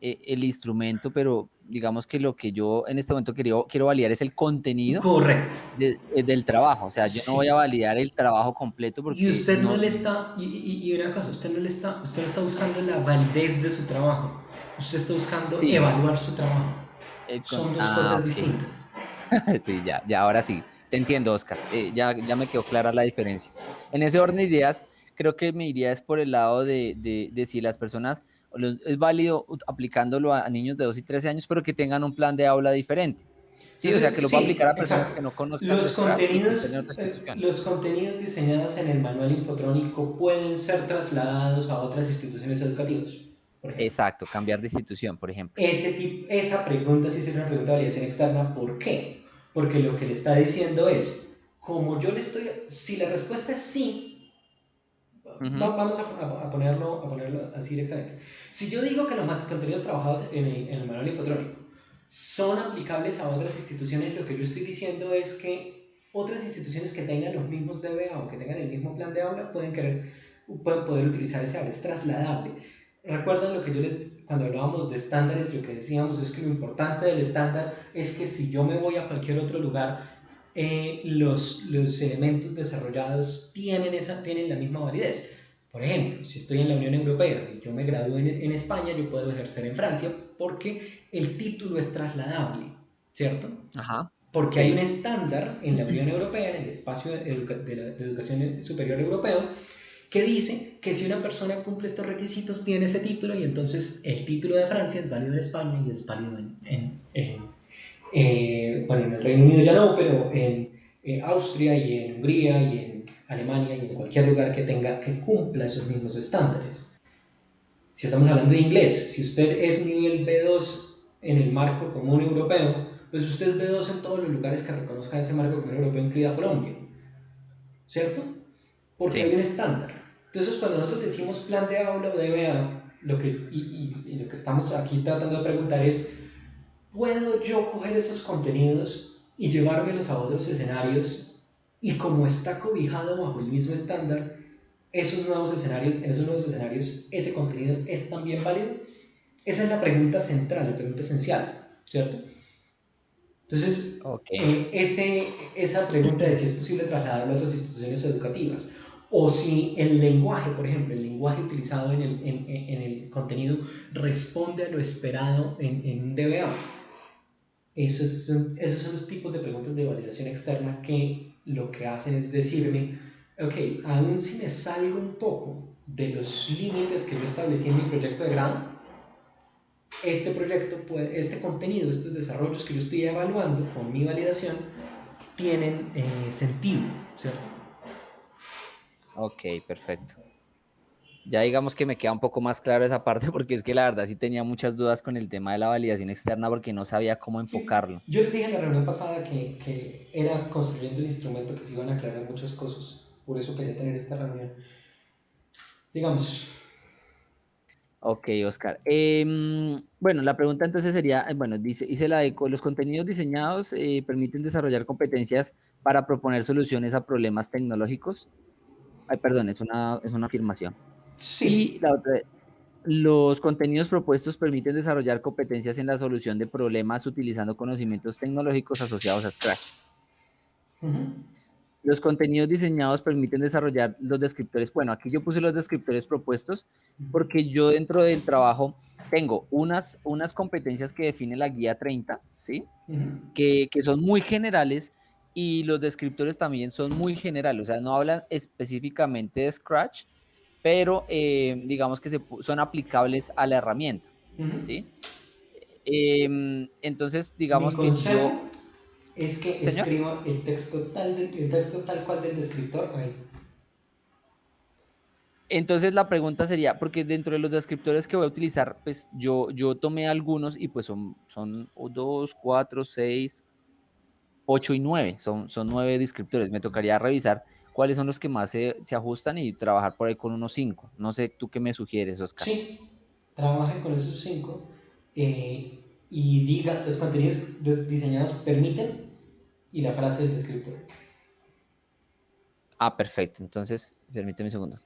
el instrumento, pero digamos que lo que yo en este momento quiero validar es el contenido Correcto. del trabajo. O sea, yo no voy a Sí. validar el trabajo completo Y porque usted no no, le está, y una cosa, usted no está buscando la validez de su trabajo, usted está buscando sí, evaluar su trabajo. Son dos cosas ok. distintas. Sí, ya, ahora sí. Te entiendo, Oscar. Ya me quedó clara la diferencia. En ese orden de ideas, creo que me iría es por el lado de si las personas, es válido aplicándolo a niños de 2 y 13 años, pero que tengan un plan de aula diferente. Sí, o sea, que Entonces, lo va a aplicar sí, a personas exacto. que no conozcan de Scratch y que estén en otra institución. Los contenidos diseñados en el manual infotrónico pueden ser trasladados a otras instituciones educativas, por ejemplo. Exacto, cambiar de institución, por ejemplo. Esa pregunta sí sería una pregunta de validación externa. ¿Por qué? Porque lo que le está diciendo es, como yo le estoy, si la respuesta es sí, Ujú. vamos a ponerlo así directamente. Si yo digo que los contenidos trabajados en el manual infotrónico son aplicables a otras instituciones, lo que yo estoy diciendo es que otras instituciones que tengan los mismos DBA o que tengan el mismo plan de aula pueden poder utilizar ese aula, es trasladable. Recuerdan lo que cuando hablábamos de estándares, lo que decíamos es que lo importante del estándar es que si yo me voy a cualquier otro lugar, los elementos desarrollados tienen la misma validez. Por ejemplo, si estoy en la Unión Europea y yo me gradúo en España, yo puedo ejercer en Francia porque el título es trasladable, ¿cierto? Ajá. Porque hay un Sí. estándar en la Unión Europea, en el espacio de educación superior europeo, que dice que si una persona cumple estos requisitos tiene ese título y entonces el título de Francia es válido en España y es válido bueno, en el Reino Unido ya no, pero en Austria y en Hungría y en Alemania y en cualquier lugar que cumpla esos mismos estándares. Si estamos hablando de inglés, si usted es nivel B2 en el marco común europeo, pues usted es B2 en todos los lugares que reconozcan ese marco común europeo, incluida Colombia, ¿cierto? Porque hay Sí. un estándar. Entonces, cuando nosotros decimos plan de aula o DBA, y lo que estamos aquí tratando de preguntar es, ¿puedo yo coger esos contenidos y llevármelos a otros escenarios? Y como está cobijado bajo el mismo estándar, en esos nuevos escenarios, ese contenido es también válido. Esa es la pregunta central, la pregunta esencial, ¿cierto? Entonces, Ok. esa pregunta de si es posible trasladarlo a otras instituciones educativas o si el lenguaje, por ejemplo, el lenguaje utilizado en el contenido responde a lo esperado en un DBA. Esos son los tipos de preguntas de validación externa que lo que hacen es decirme, ok, aún si me salgo un poco de los límites que yo establecí en mi proyecto de grado, este contenido, estos desarrollos que yo estoy evaluando con mi validación, tienen sentido, ¿cierto? Ok, perfecto. Ya digamos que me queda un poco más claro esa parte porque es que la verdad sí tenía muchas dudas con el tema de la validación externa porque no sabía cómo Sí. enfocarlo. Yo les dije en la reunión pasada que era construyendo el instrumento que se iban a aclarar muchas cosas, por eso quería tener esta reunión. Digamos, Ok, Oscar. Bueno, la pregunta entonces sería, bueno, dice la de los contenidos diseñados permiten desarrollar competencias para proponer soluciones a problemas tecnológicos. Ay, perdón, es una afirmación. Y sí. la otra, los contenidos propuestos permiten desarrollar competencias en la solución de problemas utilizando conocimientos tecnológicos asociados a Scratch. Uh -huh. Los contenidos diseñados permiten desarrollar los descriptores. Bueno, aquí yo puse los descriptores propuestos porque yo dentro del trabajo tengo unas competencias que define la guía 30, ¿sí? Que son muy generales y los descriptores también son muy generales, o sea, no hablan específicamente de Scratch, pero digamos que son aplicables a la herramienta, ¿sí? Entonces, Mi digamos que yo, consejo es que señor. escriba el texto tal cual del descriptor ahí. Entonces la pregunta sería, porque dentro de los descriptores que voy a utilizar, pues yo tomé algunos y pues son 2, 4, 6, 8 y 9, son 9 descriptores. Me tocaría revisar cuáles son los que más se ajustan y trabajar por ahí con unos 5. No sé, ¿tú qué me sugieres, Oscar? Sí, trabaje con esos cinco y diga los contenidos diseñados permiten y la frase del descriptor. Ah, perfecto. Entonces, permíteme un segundo.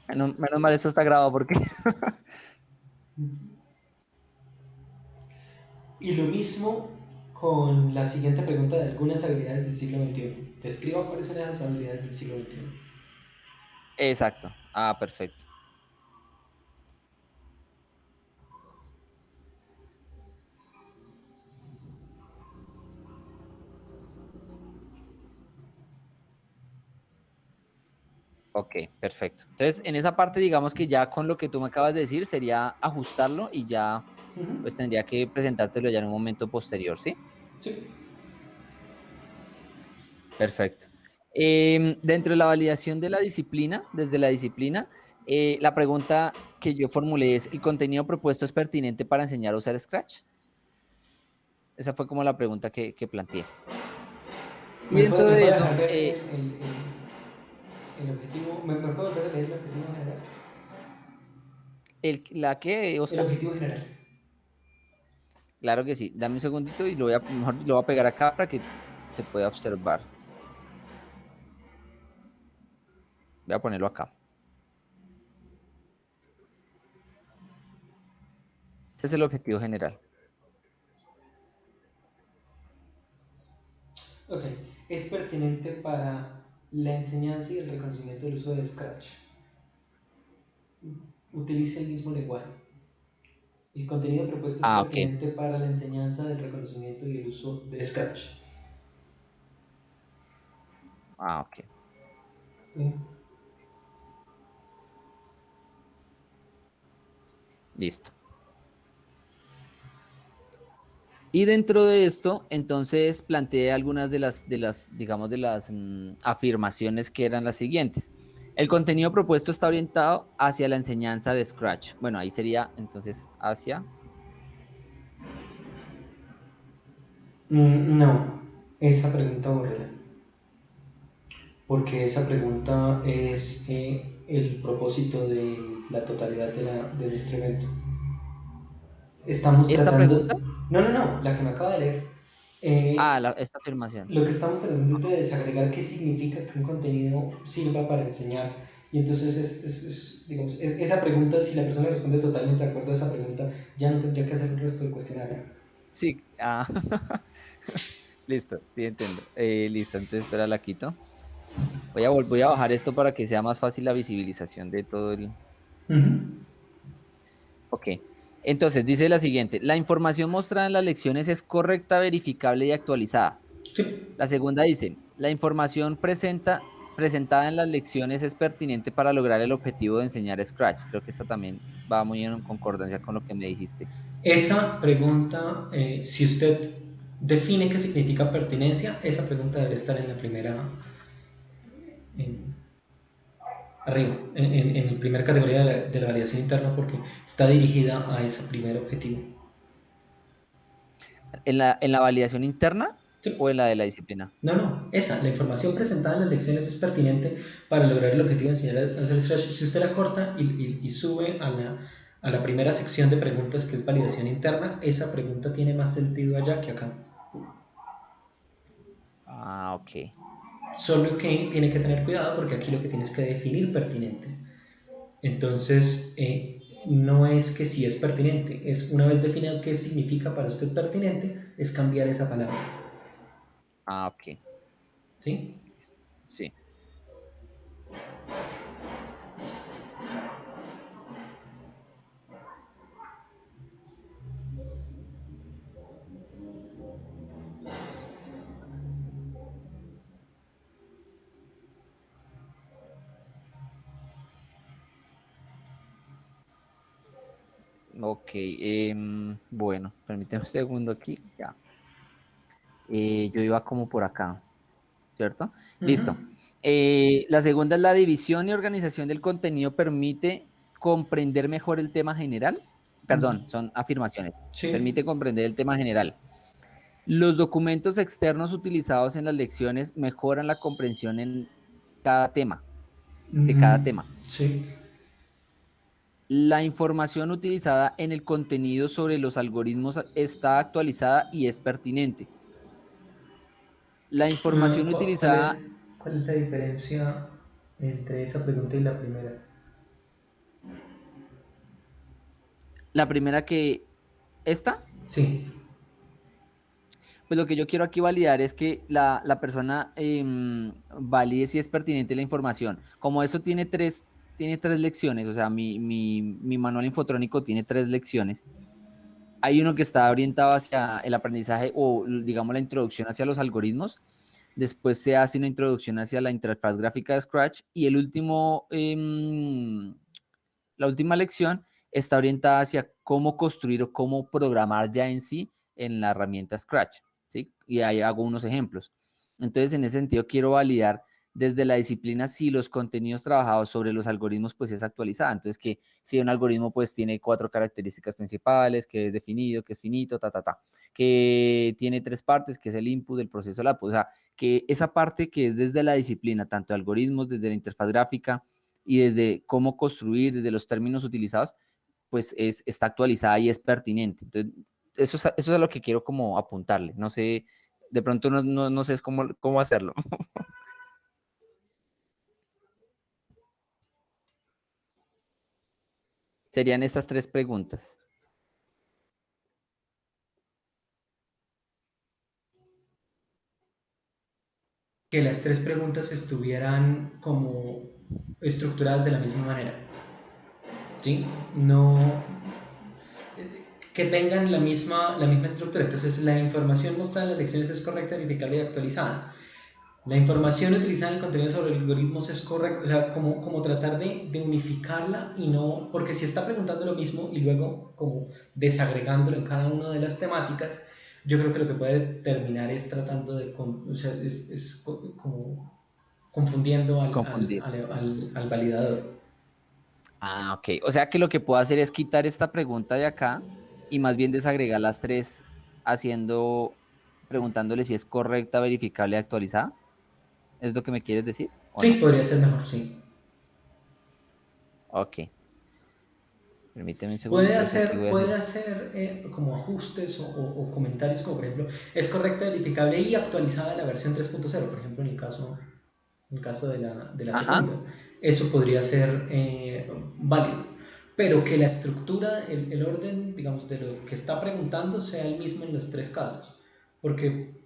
Menos mal esto está grabado porque... Y lo mismo con la siguiente pregunta de algunas habilidades del siglo XXI. Describa cuáles son esas habilidades del siglo XXI. Exacto. Ah, perfecto. Ok, perfecto. Entonces, en esa parte, digamos que ya con lo que tú me acabas de decir, sería ajustarlo y ya, pues tendría que presentártelo ya en un momento posterior, ¿sí? Sí. Perfecto. Dentro de la validación de la disciplina, desde la disciplina, la pregunta que yo formulé es, ¿el contenido propuesto es pertinente para enseñar a usar Scratch? Esa fue como la pregunta que planteé. Y dentro Me de puede eso, dejar ver el objetivo? Me puede volver a leer el objetivo general? ¿la qué, El Oscar? objetivo general. Claro que sí. Dame un segundito y mejor lo voy a pegar acá para que se pueda observar. Voy a ponerlo acá. Ese es el objetivo general. Ok. Es pertinente para la enseñanza y el reconocimiento del uso de Scratch. Utilice el mismo lenguaje. El contenido propuesto es Ah, ok. pertinente para la enseñanza del reconocimiento y el uso de Scratch. Ah, ok. ¿Sí? Listo. Y dentro de esto, entonces planteé algunas digamos, de las afirmaciones que eran las siguientes. El contenido propuesto está orientado hacia la enseñanza de Scratch. Bueno, ahí sería entonces hacia. No, esa pregunta bórrela, porque esa pregunta es el propósito de la totalidad del instrumento. Estamos Esta tratando... pregunta, No, no, no, la que me acaba de leer. Eh, esta afirmación. lo que estamos tratando es de desagregar qué significa que un contenido sirva para enseñar. Y entonces, digamos, esa pregunta, si la persona responde totalmente de acuerdo a esa pregunta, ya no tendría que hacer el resto del cuestionario. Sí, listo, sí entiendo. Listo, entonces espera, la quito. Voy a bajar esto para que sea más fácil la visibilización de todo el... Ujú. Ok. Entonces, dice la siguiente, la información mostrada en las lecciones es correcta, verificable y actualizada. Sí, La segunda dice, la información presentada en las lecciones es pertinente para lograr el objetivo de enseñar Scratch. Creo que esta también va muy en concordancia con lo que me dijiste. esa pregunta, si usted define qué significa pertinencia, esa pregunta debería estar en la primera, en- arriba, en la primera categoría de la validación interna, porque está dirigida a ese primer objetivo. En la validación interna o Sí. en la de la disciplina? No, no, esa, la información presentada en las lecciones es pertinente para lograr el objetivo de enseñar a hacer Scratch. Si usted la corta y sube a la primera sección de preguntas que es validación interna, esa pregunta tiene más sentido allá que acá. Ah, ok. Solo que tiene que tener cuidado porque aquí lo que tienes que definir pertinente. Entonces, no es que si es pertinente, es una vez definido qué significa para usted pertinente, es cambiar esa palabra. Ah, ok. ¿Sí? Sí. Ok. Bueno, permíteme un segundo aquí. Ya. Yo iba como por acá, ¿cierto? Ujú. Listo. La segunda es la división y organización del contenido permite comprender mejor el tema general. Perdón, son afirmaciones. Sí. Permite comprender el tema general. Los documentos externos utilizados en las lecciones mejoran la comprensión en cada tema, de cada Mm, tema. sí. La información utilizada en el contenido sobre los algoritmos está actualizada y es pertinente. La información utilizada, ¿Cuál es la diferencia entre esa pregunta y la primera? la primera que esta, Sí. pues lo que yo quiero aquí validar es que la persona valide si es pertinente la información. Como eso tiene tres lecciones, o sea, mi manual infotrónico tiene tres lecciones. Hay uno que está orientado hacia el aprendizaje o, digamos, la introducción hacia los algoritmos. Después se hace una introducción hacia la interfaz gráfica de Scratch y la última lección está orientada hacia cómo construir o cómo programar ya en sí en la herramienta Scratch, ¿sí? Y ahí hago unos ejemplos. Entonces, en ese sentido, quiero validar desde la disciplina si los contenidos trabajados sobre los algoritmos pues es actualizada. Entonces, que si un algoritmo pues tiene cuatro características principales, que es definido, que es finito, que tiene tres partes, que es el input, el proceso, el output. O sea, que esa parte que es desde la disciplina, tanto de algoritmos, desde la interfaz gráfica, y desde cómo construir, desde los términos utilizados, pues está actualizada y es pertinente. Entonces, eso es a lo que quiero como apuntarle. No sé, de pronto no sé cómo hacerlo. Serían estas tres preguntas. Que las tres preguntas estuvieran como estructuradas de la misma manera. ¿Sí? No, que tengan la misma estructura. Entonces, la información mostrada en las lecciones es correcta, verificable y actualizada. La información utilizada en el contenido sobre algoritmos es correcta, o sea, como tratar de unificarla y no, porque si está preguntando lo mismo y luego como desagregándolo en cada una de las temáticas, yo creo que lo que puede terminar es tratando o sea, como confundiendo Confundir. al validador. Ah, ok. O sea que lo que puedo hacer es quitar esta pregunta de acá y más bien desagregar las tres preguntándole si es correcta, verificable y actualizada. ¿Es lo que me quieres decir o Sí, no? podría ser mejor, sí. Ok. Permíteme un segundo, Puede entonces aquí hacer, voy a puede hacer. hacer como ajustes o comentarios, como por ejemplo, es correcta, verificable y actualizada la versión 3.0, por ejemplo, en el caso de la Ajá. segunda. Eso podría ser válido. Pero que la estructura, el orden, digamos, de lo que está preguntando sea el mismo en los tres casos. Porque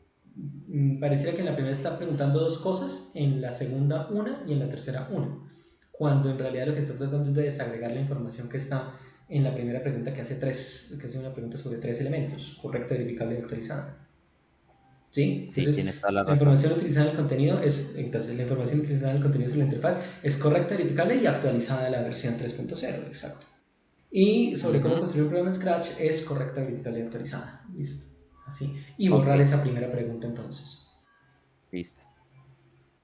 pareciera que en la primera está preguntando dos cosas, en la segunda una y en la tercera una. Cuando en realidad lo que está tratando es de desagregar la información que está en la primera pregunta que hace una pregunta sobre tres elementos, correcta, verificable y actualizada. ¿Sí? Sí, Entonces, tienes toda la la razón. información utilizada en el contenido entonces la información utilizada en el contenido sobre la interfaz es correcta, verificable y actualizada en la versión 3.0, exacto. Y sobre cómo Ujú. construir un programa en Scratch es correcta, verificable y actualizada. Listo. Así. Y Ok, borrar esa primera pregunta entonces. listo.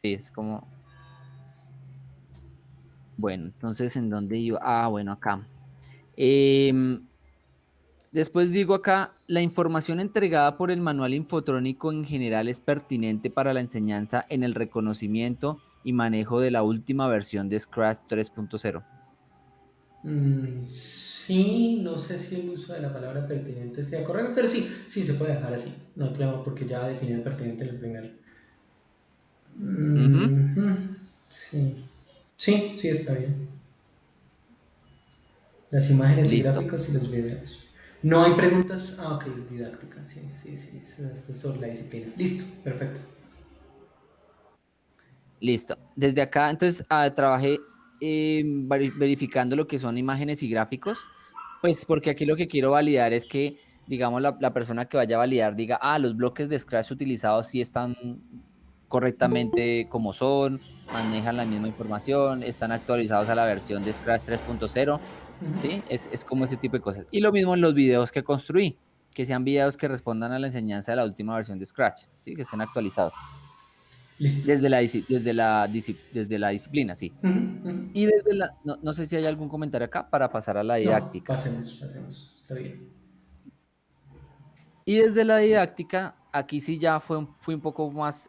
Sí, es como, bueno, entonces, ¿en dónde iba? Ah, bueno, acá. Em, Después digo acá, la información entregada por el manual infotrónico en general es pertinente para la enseñanza en el reconocimiento y manejo de la última versión de Scratch 3.0. Sí, no sé si el uso de la palabra pertinente sea correcto, pero sí, sí se puede dejar así. No hay problema porque ya definido pertinente en el primer. Ujú. Sí. Sí, sí, está bien. Las imágenes y Listo, gráficos y los videos. No hay preguntas. Ah, ok, es didáctica. Sí, sí, sí. Esto es sobre la disciplina. Listo, perfecto. listo. Desde acá, entonces, trabajé verificando lo que son imágenes y gráficos, pues porque aquí lo que quiero validar es que, digamos, la persona que vaya a validar diga, los bloques de Scratch utilizados sí están correctamente como son, manejan la misma información, están actualizados a la versión de Scratch 3.0, ¿sí? Es como ese tipo de cosas. Y lo mismo en los videos que construí, que sean videos que respondan a la enseñanza de la última versión de Scratch, ¿sí? Que estén actualizados. Listo. Desde la disciplina, sí. Y no sé si hay algún comentario acá para pasar a la No, didáctica. pasemos, pasemos. Está bien. Y desde la didáctica, aquí sí ya fui un poco más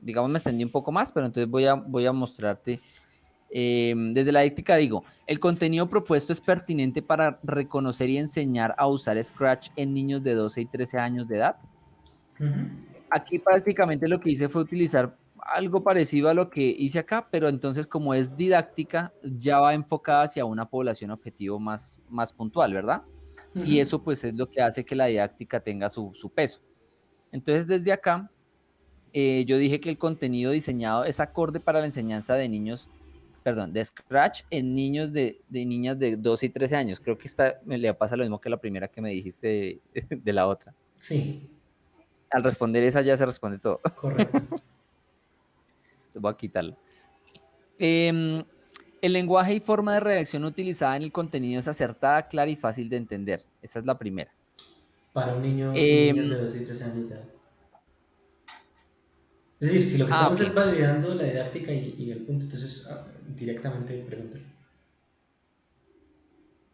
digamos, me extendí un poco más, pero entonces voy a mostrarte. Desde la didáctica digo, el contenido propuesto es pertinente para reconocer y enseñar a usar Scratch en niños de 12 y 13 años de edad. Aquí prácticamente lo que hice fue utilizar algo parecido a lo que hice acá, pero entonces como es didáctica, ya va enfocada hacia una población objetivo más puntual, ¿verdad? Y eso pues es lo que hace que la didáctica tenga su peso. Entonces desde acá, yo dije que el contenido diseñado es acorde para la enseñanza de niños, perdón, de Scratch en niños de niñas de 12 y 13 años. Creo que le pasa lo mismo que la primera que me dijiste de la otra. Sí, Al responder esa ya se responde todo. correcto. Voy a quitarlo. Em, el lenguaje y forma de redacción utilizada en el contenido es acertada, clara y fácil de entender. Esa es la primera. Para un niños y niñas Em, de 12 y 13 años de edad. Es decir, si lo que estamos ok. es validando la didáctica y el punto, entonces directamente pregúntale.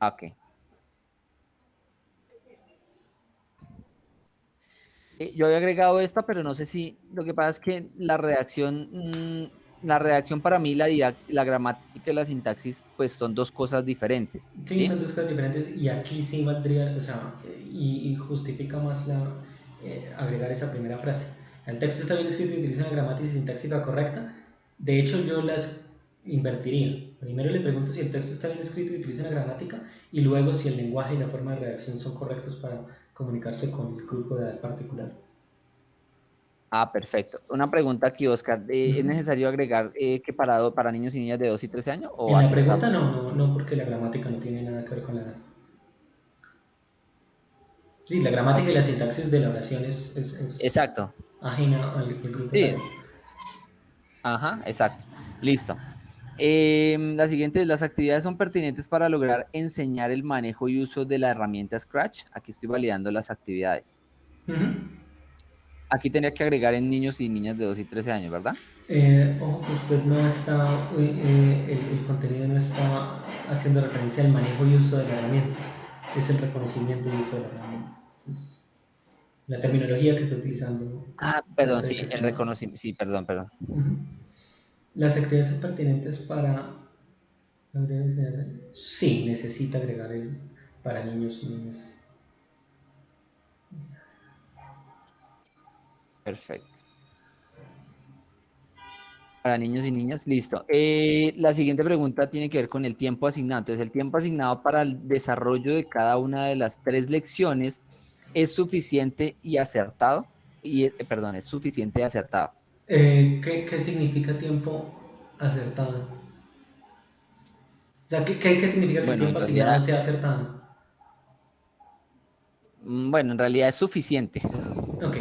Ok. Yo había agregado esta, pero no sé si lo que pasa es que la redacción para mí, la gramática y la sintaxis, pues son dos cosas diferentes, Sí, ¿sí? son dos cosas diferentes y aquí sí valdría, o sea, y justifica más agregar esa primera frase. El texto está bien escrito y utiliza una gramática y sintáxica correcta. De hecho, yo las invertiría. Primero le pregunto si el texto está bien escrito y utiliza una gramática y luego si el lenguaje y la forma de redacción son correctos para comunicarse con el grupo de edad particular. Perfecto. Una pregunta aquí, Oscar. ¿Es Ujú. necesario agregar que para niños y niñas de 2 y 13 años o En la así está? pregunta no, no, no, porque la gramática no tiene nada que ver con la edad. Sí, la gramática Ok, y la sintaxis de la oración es exacto. ajena al grupo Sí, etario. ajá, exacto. Listo. La siguiente es, las actividades son pertinentes para lograr enseñar el manejo y uso de la herramienta Scratch. Aquí estoy validando las actividades. Ujú. Aquí tendría que agregar en niños y niñas de 2 y 13 años, ¿verdad? Ojo que usted no está, el contenido no está haciendo referencia al manejo y uso de la herramienta, es el reconocimiento y uso de la herramienta. Entonces, la terminología que está utilizando Perdón, trata de que sí, el sea... reconocimiento. Sí, perdón, perdón. Ujú. Las actividades son pertinentes para... Sí, necesita agregar el para niños y niñas. Perfecto. Para niños y niñas, listo. La siguiente pregunta tiene que ver con el tiempo asignado. Entonces, el tiempo asignado para el desarrollo de cada una de las tres lecciones es suficiente y acertado. Perdón, es suficiente y acertado. ¿Qué significa tiempo acertado? O sea, ¿qué significa que el Bueno, en tiempo asignado realidad, sea acertado? bueno, en realidad es suficiente. Ok,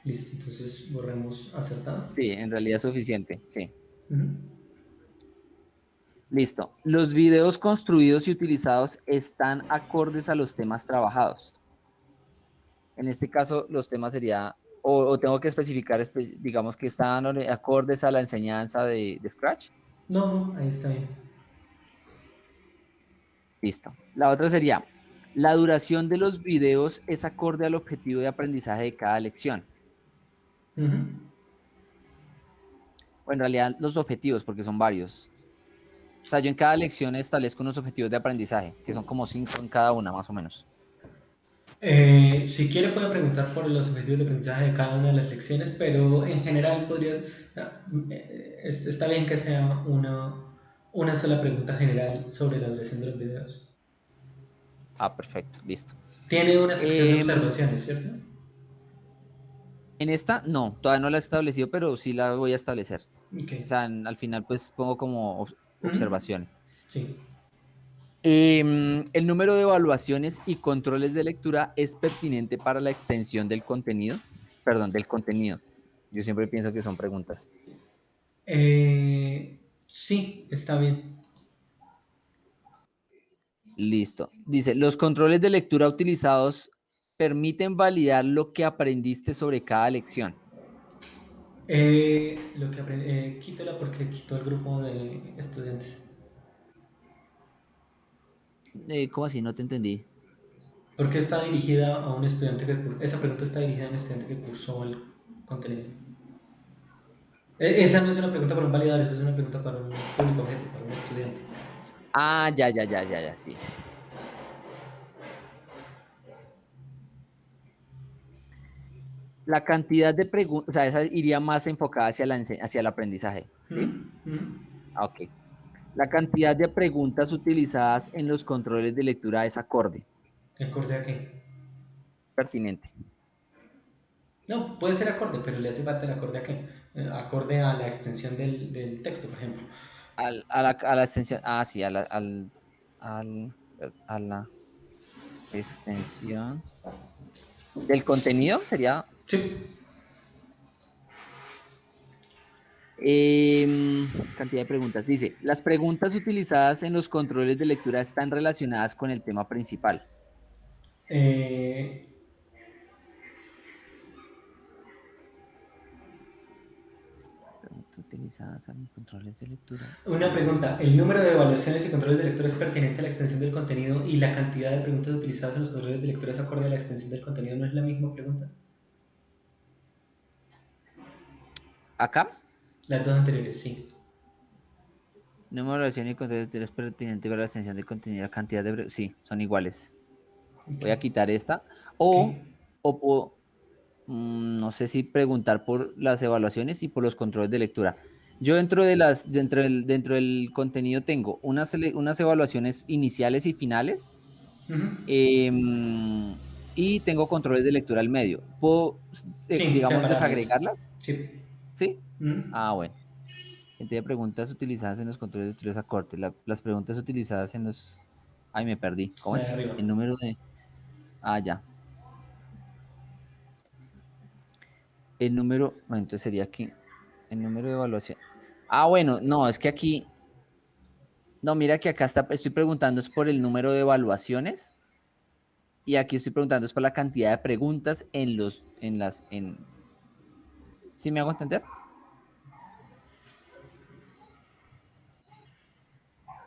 listo. Entonces borremos acertado. Sí, en realidad es suficiente. Sí. Ujú. Listo. Los videos construidos y utilizados están acordes a los temas trabajados. En este caso, los temas sería, o tengo que especificar, digamos que están acordes a la enseñanza de Scratch. No, no, ahí está bien. Listo. La otra sería, la duración de los videos es acorde al objetivo de aprendizaje de cada lección. Ujú. O en realidad, los objetivos, porque son varios. O sea, yo en cada lección establezco unos objetivos de aprendizaje, que son como 5 en cada una, más o menos. Si quiere puede preguntar por los objetivos de aprendizaje de cada una de las lecciones, pero en general está bien que sea una sola pregunta general sobre la duración de los videos. Ah, perfecto, listo. Tiene una sección de Em, observaciones, ¿cierto? en esta, no, todavía no la he establecido, pero sí la voy a establecer. Ok. O sea, al final pues pongo como Ujú. observaciones. Sí. El número de evaluaciones y controles de lectura es pertinente para la extensión del contenido. Perdón, del contenido. Yo siempre pienso que son preguntas. Sí, está bien. Listo. Dice, los controles de lectura utilizados permiten validar lo que aprendiste sobre cada lección. Lo que aprendí, quítala porque quitó el grupo de estudiantes. ¿Cómo así? No te entendí. ¿Por qué está dirigida a un estudiante esa pregunta está dirigida a un estudiante que cursó el contenido? Esa no es una pregunta para un validador, esa es una pregunta para un público objetivo, para un estudiante. Ah, ya, sí. La cantidad de preguntas, o sea, esa iría más enfocada hacia hacia el aprendizaje, ¿Mm? ¿sí? ¿Mm? Ah, ok. La cantidad de preguntas utilizadas en los controles de lectura es acorde, ¿Acorde a qué? pertinente. No, puede ser acorde, pero le hace falta el acorde a qué. Acorde a la extensión del texto, por ejemplo. A la extensión, sí, al- a la extensión del contenido sería Sí. cantidad de preguntas. Dice, las preguntas utilizadas en los controles de lectura están relacionadas con el tema principal. Eh, Preguntas utilizadas en los controles de lectura una están pregunta. relacionadas. ¿El número de evaluaciones y controles de lectura es pertinente a la extensión del contenido y la cantidad de preguntas utilizadas en los controles de lectura es acorde a la extensión del contenido? ¿No es la misma pregunta? Acá, Las dos anteriores, sí. número de relación y controles de lectura es pertinente para la extensión del contenido y la cantidad de... Sí, son iguales. Ok. Voy a quitar esta. Ok. O no sé si preguntar por las evaluaciones y por los controles de lectura. Yo dentro del contenido tengo unas evaluaciones iniciales y finales, Ujú. em, y tengo controles de lectura al medio. ¿Puedo, Sí, digamos, separarlas. desagregarlas? Sí. ¿Sí? Ujú. Ah, bueno. Cantidad de preguntas utilizadas en los controles de lectura es acorde. Las preguntas utilizadas en los... Ay, me perdí. ¿Cómo La de es? arriba. El número de... Ah, ya. El número... Bueno, entonces sería aquí. El número de evaluación. Ah, bueno, no, es que aquí... No, mira que acá estoy preguntando es por el número de evaluaciones y aquí estoy preguntando es por la cantidad de preguntas ¿Sí me hago entender?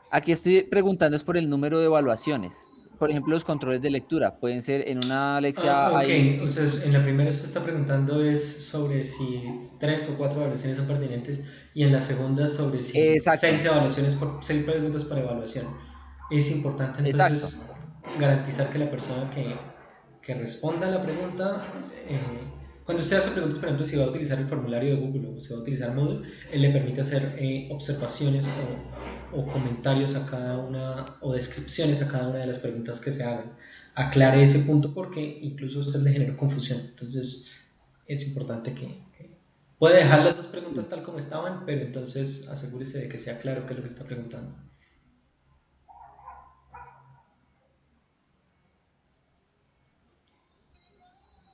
Aquí estoy preguntando es por el número de evaluaciones. Por ejemplo, los controles de lectura. Pueden ser en una lección Ah, ok. hay O sea, en la primera usted está preguntando es sobre si tres o cuatro evaluaciones son pertinentes y en la segunda sobre si Exacto, seis preguntas por evaluación. Es importante exacto, entonces garantizar que la persona que responda a la pregunta, cuando usted hace preguntas, por ejemplo, si va a utilizar el formulario de Google o si va a utilizar Moodle, él le permite hacer observaciones o comentarios a cada una o descripciones a cada una de las preguntas que se hagan. Aclare ese punto porque incluso a usted le generó confusión. Entonces es importante que puede dejar las dos preguntas tal como estaban, pero entonces asegúrese de que sea claro qué es lo que está preguntando.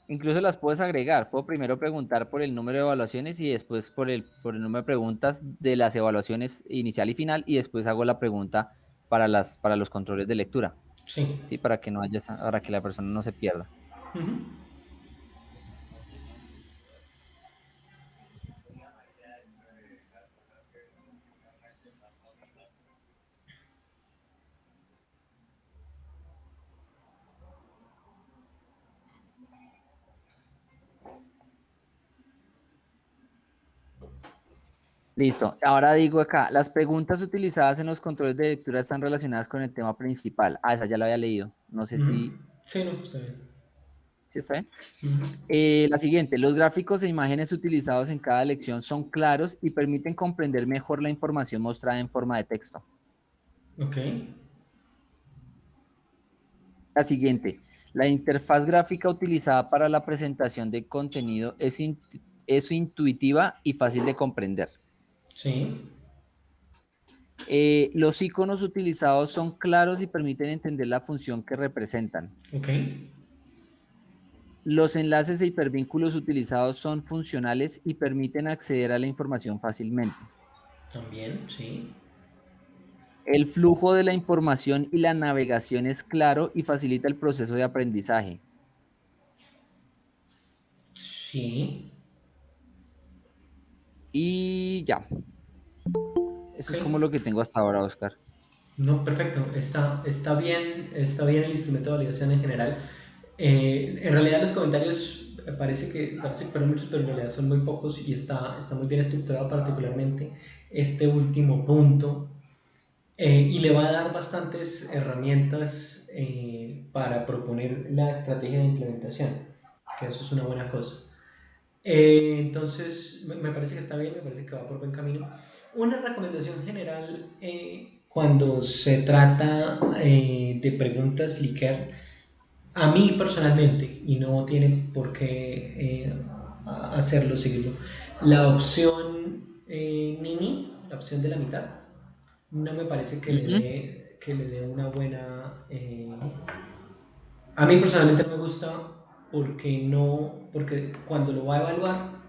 incluso las puedes agregar. Puedo primero preguntar por el número de evaluaciones y después por el número de preguntas de las evaluaciones inicial y final y después hago la pregunta para los controles de lectura, Sí. ¿sí? Para que no haya, para que la persona no se pierda. Ujú. Listo. Ahora digo acá, las preguntas utilizadas en los controles de lectura están relacionadas con el tema principal. Ah, esa ya la había leído. No sé Ujú. si... Sí, no, está bien. ¿Sí está bien? Ujú. La siguiente, los gráficos e imágenes utilizados en cada lección son claros y permiten comprender mejor la información mostrada en forma de texto. Ok. La siguiente, la interfaz gráfica utilizada para la presentación de contenido es intuitiva y fácil de comprender. Sí. Los iconos utilizados son claros y permiten entender la función que representan. Ok. Los enlaces e hipervínculos utilizados son funcionales y permiten acceder a la información fácilmente. También, sí. El flujo de la información y la navegación es claro y facilita el proceso de aprendizaje. Sí. Y ya, eso Ok. es como lo que tengo hasta ahora, Oscar. No, perfecto. Está bien el instrumento de validación en general. En realidad los comentarios parece que fueron muchos, pero en realidad son muy pocos y está muy bien estructurado particularmente este último punto. Y le va a dar bastantes herramientas para proponer la estrategia de implementación, que eso es una buena cosa. Entonces, me parece que está bien, me parece que va por buen camino. Una recomendación general cuando se trata de preguntas Likert, a mí personalmente, y no tiene por qué hacerlo, seguirlo, la opción Nini, la opción de la mitad, no me parece Ujú. que le dé una buena... a mí personalmente no me gusta porque cuando lo va a evaluar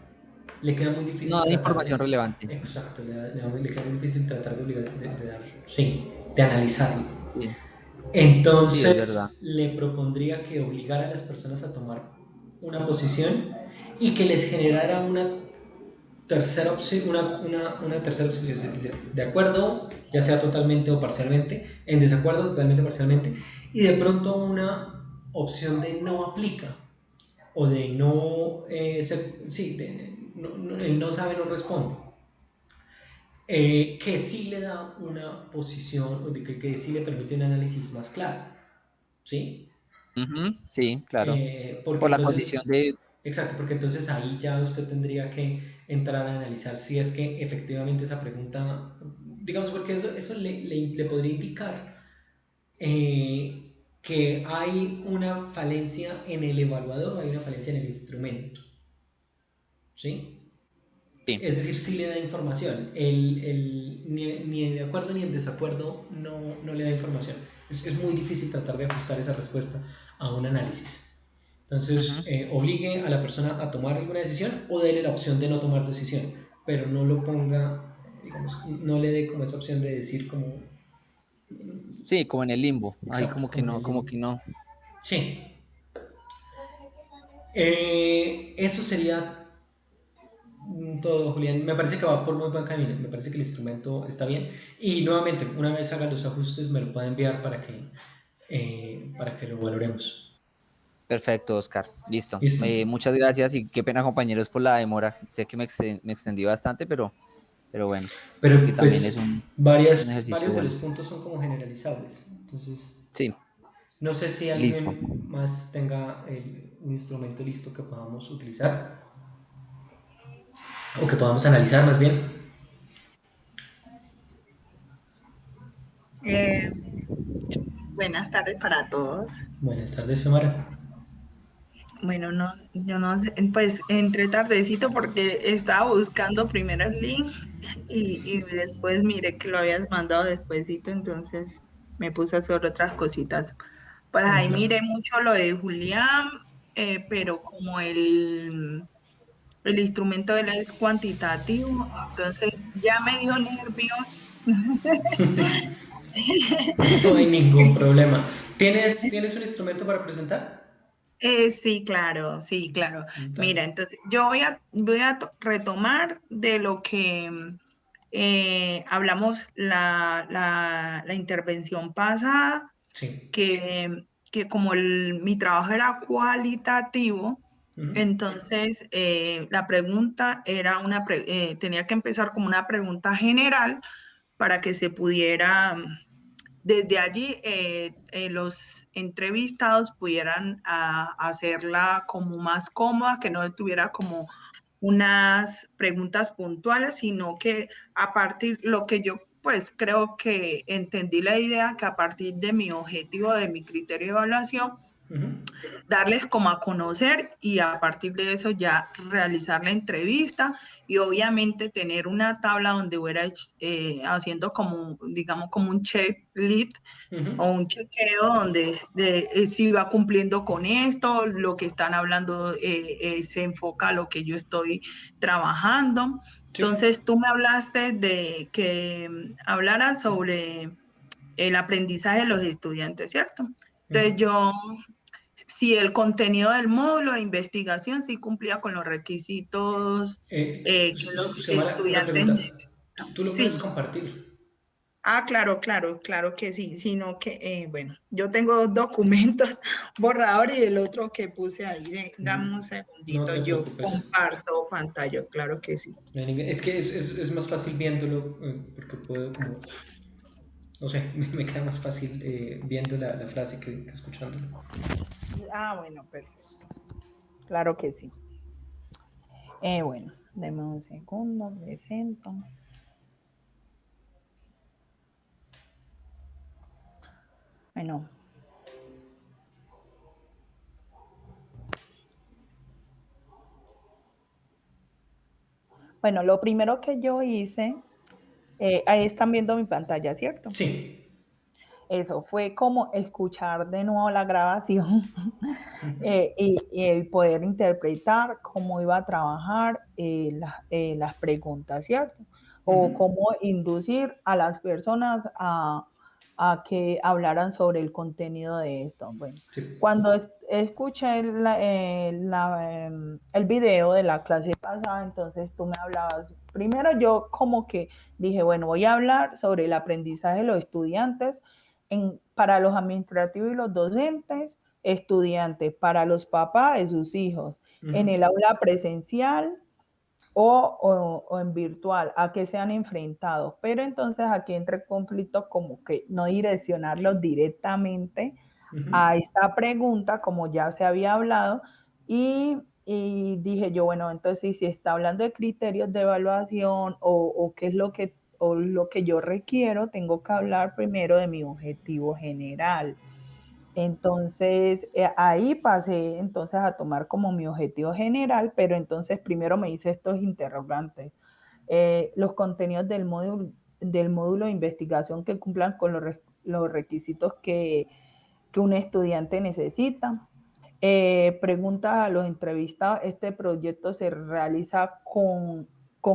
le queda muy No difícil da tratar información de... relevante. Exacto, le queda muy difícil tratar de dar... Sí, de analizarlo. Sí, sí, es verdad. Entonces le propondría que obligara a las personas a tomar una posición y que les generara una tercera opción, una tercera opción, es decir, de acuerdo, ya sea totalmente o parcialmente, en desacuerdo, totalmente o parcialmente, y de pronto una opción de no aplica o de no, sí, el no sabe, no responde, que sí le da una posición, que sí le permite un análisis más claro, ¿sí? Ujú, sí, claro. Porque Por la condición entonces, de... exacto, porque entonces ahí ya usted tendría que entrar a analizar si es que efectivamente esa pregunta, digamos, porque eso le podría indicar que hay una falencia en el evaluador o hay una falencia en el instrumento, ¿sí? Sí. Es decir, sí le da información, ni de acuerdo ni en desacuerdo no le da información. Es muy difícil tratar de ajustar esa respuesta a un análisis. Entonces, Ujú. obligue a la persona a tomar alguna decisión o déle la opción de no tomar decisión, pero no lo ponga, digamos, no le dé como esa opción de decir como, Sí, como en el limbo. Ahí exacto, como que como en no, el como limbo. que no. Sí. Eso sería todo, Julián. Me parece que va por muy buen camino. Me parece que el instrumento está bien. Y nuevamente, una vez haga los ajustes, me lo puede enviar para que lo valoremos. Perfecto, Oscar. Listo. ¿Listo? Muchas gracias y qué pena, compañeros, por la demora. Sé que me extendí bastante, pero bueno, porque Pero también es pues un ejercicio varios de los bueno. puntos son como generalizables. Entonces, Sí, no sé si listo. alguien más tenga un instrumento listo que podamos utilizar o que podamos analizar más bien. Eh, Buenas tardes para todos. Buenas tardes, Xiomara. Bueno, no, yo no sé, pues entré tardecito porque estaba buscando primero el link y después miré que lo habías mandado despuesito, entonces me puse a hacer otras cositas. Pues ahí Tranquila. miré mucho lo de Julián, pero como el instrumento de él es cuantitativo, entonces ya me dio nervios. No hay ningún problema. ¿Tienes un instrumento para presentar? Sí, claro, sí, claro. Dale. Mira, entonces yo voy a retomar de lo que hablamos la intervención pasada, Sí. que como mi trabajo era cualitativo, Ujú. entonces la pregunta era tenía que empezar como una pregunta general para que se pudiera desde allí los entrevistados pudieran hacerla como más cómoda, que no tuviera como unas preguntas puntuales, sino que a partir, lo que yo pues creo que entendí la idea, que a partir de mi objetivo, de mi criterio de evaluación, darles como a conocer y a partir de eso ya realizar la entrevista y obviamente tener una tabla donde hubiera haciendo como, digamos, como un checklist o un chequeo donde si va cumpliendo con esto, lo que están hablando se enfoca a lo que yo estoy trabajando. Sí. Entonces, tú me hablaste de que hablara sobre el aprendizaje de los estudiantes, ¿cierto? Entonces, Ujú. yo, si el contenido del módulo de investigación sí cumplía con los requisitos que los Xiomara, una estudiantes pregunta. ¿Tú, necesitan. tú lo puedes Sí. compartir? Ah, claro, claro, claro que sí, sino que, bueno, yo tengo dos documentos, borrador y el otro que puse ahí, dame un No segundito, te yo preocupes. comparto pantalla, claro que sí. No hay es que es más fácil viéndolo porque puedo como, no sé, me queda más fácil viendo la frase que escuchándolo. Ah, bueno, perfecto, claro que sí. Bueno, deme un segundo, presento. Bueno, bueno, lo primero que yo hice, ahí están viendo mi pantalla, ¿cierto? Sí. Eso fue como escuchar de nuevo la grabación y poder interpretar cómo iba a trabajar las preguntas, ¿cierto? O Ujú. cómo inducir a las personas a que hablaran sobre el contenido de esto. Bueno, Sí. cuando escuché el video de la clase pasada, entonces tú me hablabas, primero yo como que dije, bueno, voy a hablar sobre el aprendizaje de los estudiantes para los administrativos y los docentes, estudiantes, para los papás de sus hijos, en Ujú. el aula presencial o en virtual, a que se han enfrentado. Pero entonces aquí entra el conflicto como que no direccionarlos directamente Ujú. a esta pregunta, como ya se había hablado, y dije yo, bueno, entonces si está hablando de criterios de evaluación o qué es lo que yo requiero, tengo que hablar primero de mi objetivo general. Entonces, ahí pasé entonces a tomar como mi objetivo general, pero entonces primero me hice estos interrogantes. Los contenidos del módulo de investigación que cumplan con los requisitos que un estudiante necesita. Pregunta a los entrevistados, ¿este proyecto se realiza con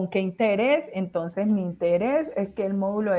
qué interés? Entonces, mi interés es que el módulo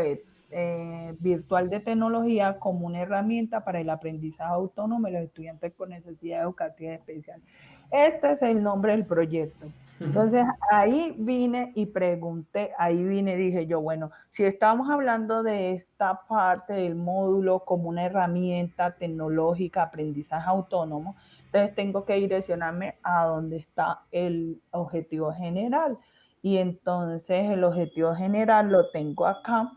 virtual de tecnología como una herramienta para el aprendizaje autónomo de los estudiantes con necesidades educativas especiales. Este es el nombre del proyecto. Entonces, ahí vine y pregunté, ahí vine y dije yo, bueno, si estamos hablando de esta parte del módulo como una herramienta tecnológica, aprendizaje autónomo, entonces tengo que direccionarme a donde está el objetivo general. Y entonces el objetivo general lo tengo acá,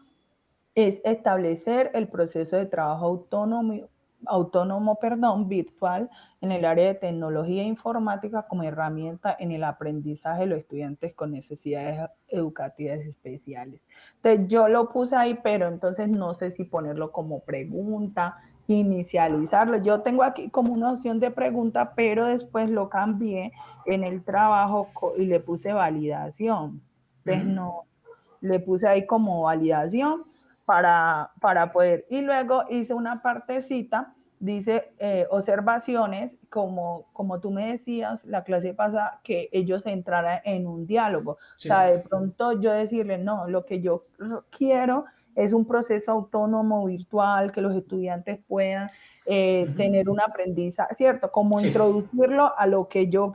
es establecer el proceso de trabajo autónomo, virtual en el área de tecnología e informática como herramienta en el aprendizaje de los estudiantes con necesidades educativas especiales. Entonces yo lo puse ahí, pero entonces no sé si ponerlo como pregunta, inicializarlo. Yo tengo aquí como una opción de pregunta, pero después lo cambié en el trabajo y le puse validación. Entonces Ujú. no, le puse ahí como validación para poder. Y luego hice una partecita, dice observaciones, como tú me decías la clase pasada, que ellos entraran en un diálogo. O sea, Sí. de pronto yo decirle, no, lo que yo quiero es un proceso autónomo virtual, que los estudiantes puedan tener un aprendizaje, ¿cierto? Como Sí. introducirlo a lo que yo,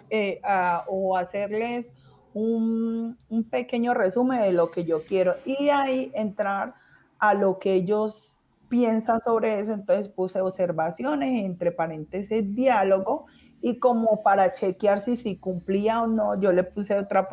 o hacerles un pequeño resumen de lo que yo quiero y de ahí entrar a lo que ellos piensan sobre eso. Entonces puse observaciones, entre paréntesis, diálogo, y como para chequear si cumplía o no, yo le puse otra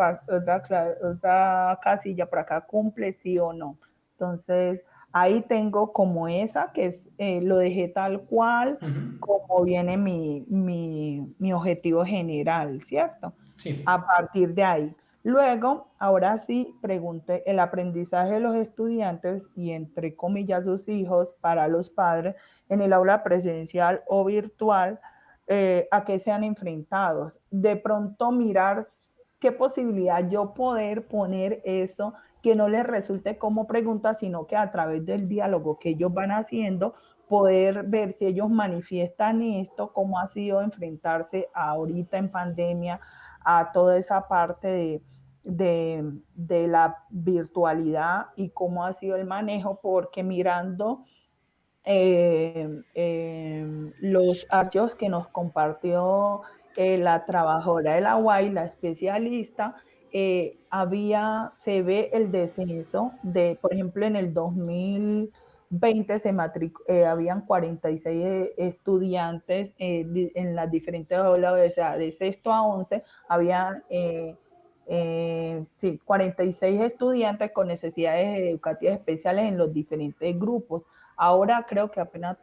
casilla por acá, cumple sí o no. Entonces ahí tengo como esa, que es, lo dejé tal cual, como viene mi objetivo general, ¿cierto? Sí. A partir de ahí. Luego, ahora sí, pregunté el aprendizaje de los estudiantes y entre comillas sus hijos para los padres en el aula presencial o virtual, a qué se han enfrentado. De pronto mirar qué posibilidad yo poder poner eso que no les resulte como pregunta, sino que a través del diálogo que ellos van haciendo, poder ver si ellos manifiestan esto, cómo ha sido enfrentarse ahorita en pandemia a toda esa parte de la virtualidad y cómo ha sido el manejo, porque mirando los archivos que nos compartió la trabajadora de la UAI, la especialista, se ve el descenso de, por ejemplo, en el 2020 habían 46 estudiantes en las diferentes aulas, o sea, de sexto a 11, había sí, 46 estudiantes con necesidades educativas especiales en los diferentes grupos. Ahora creo que apenas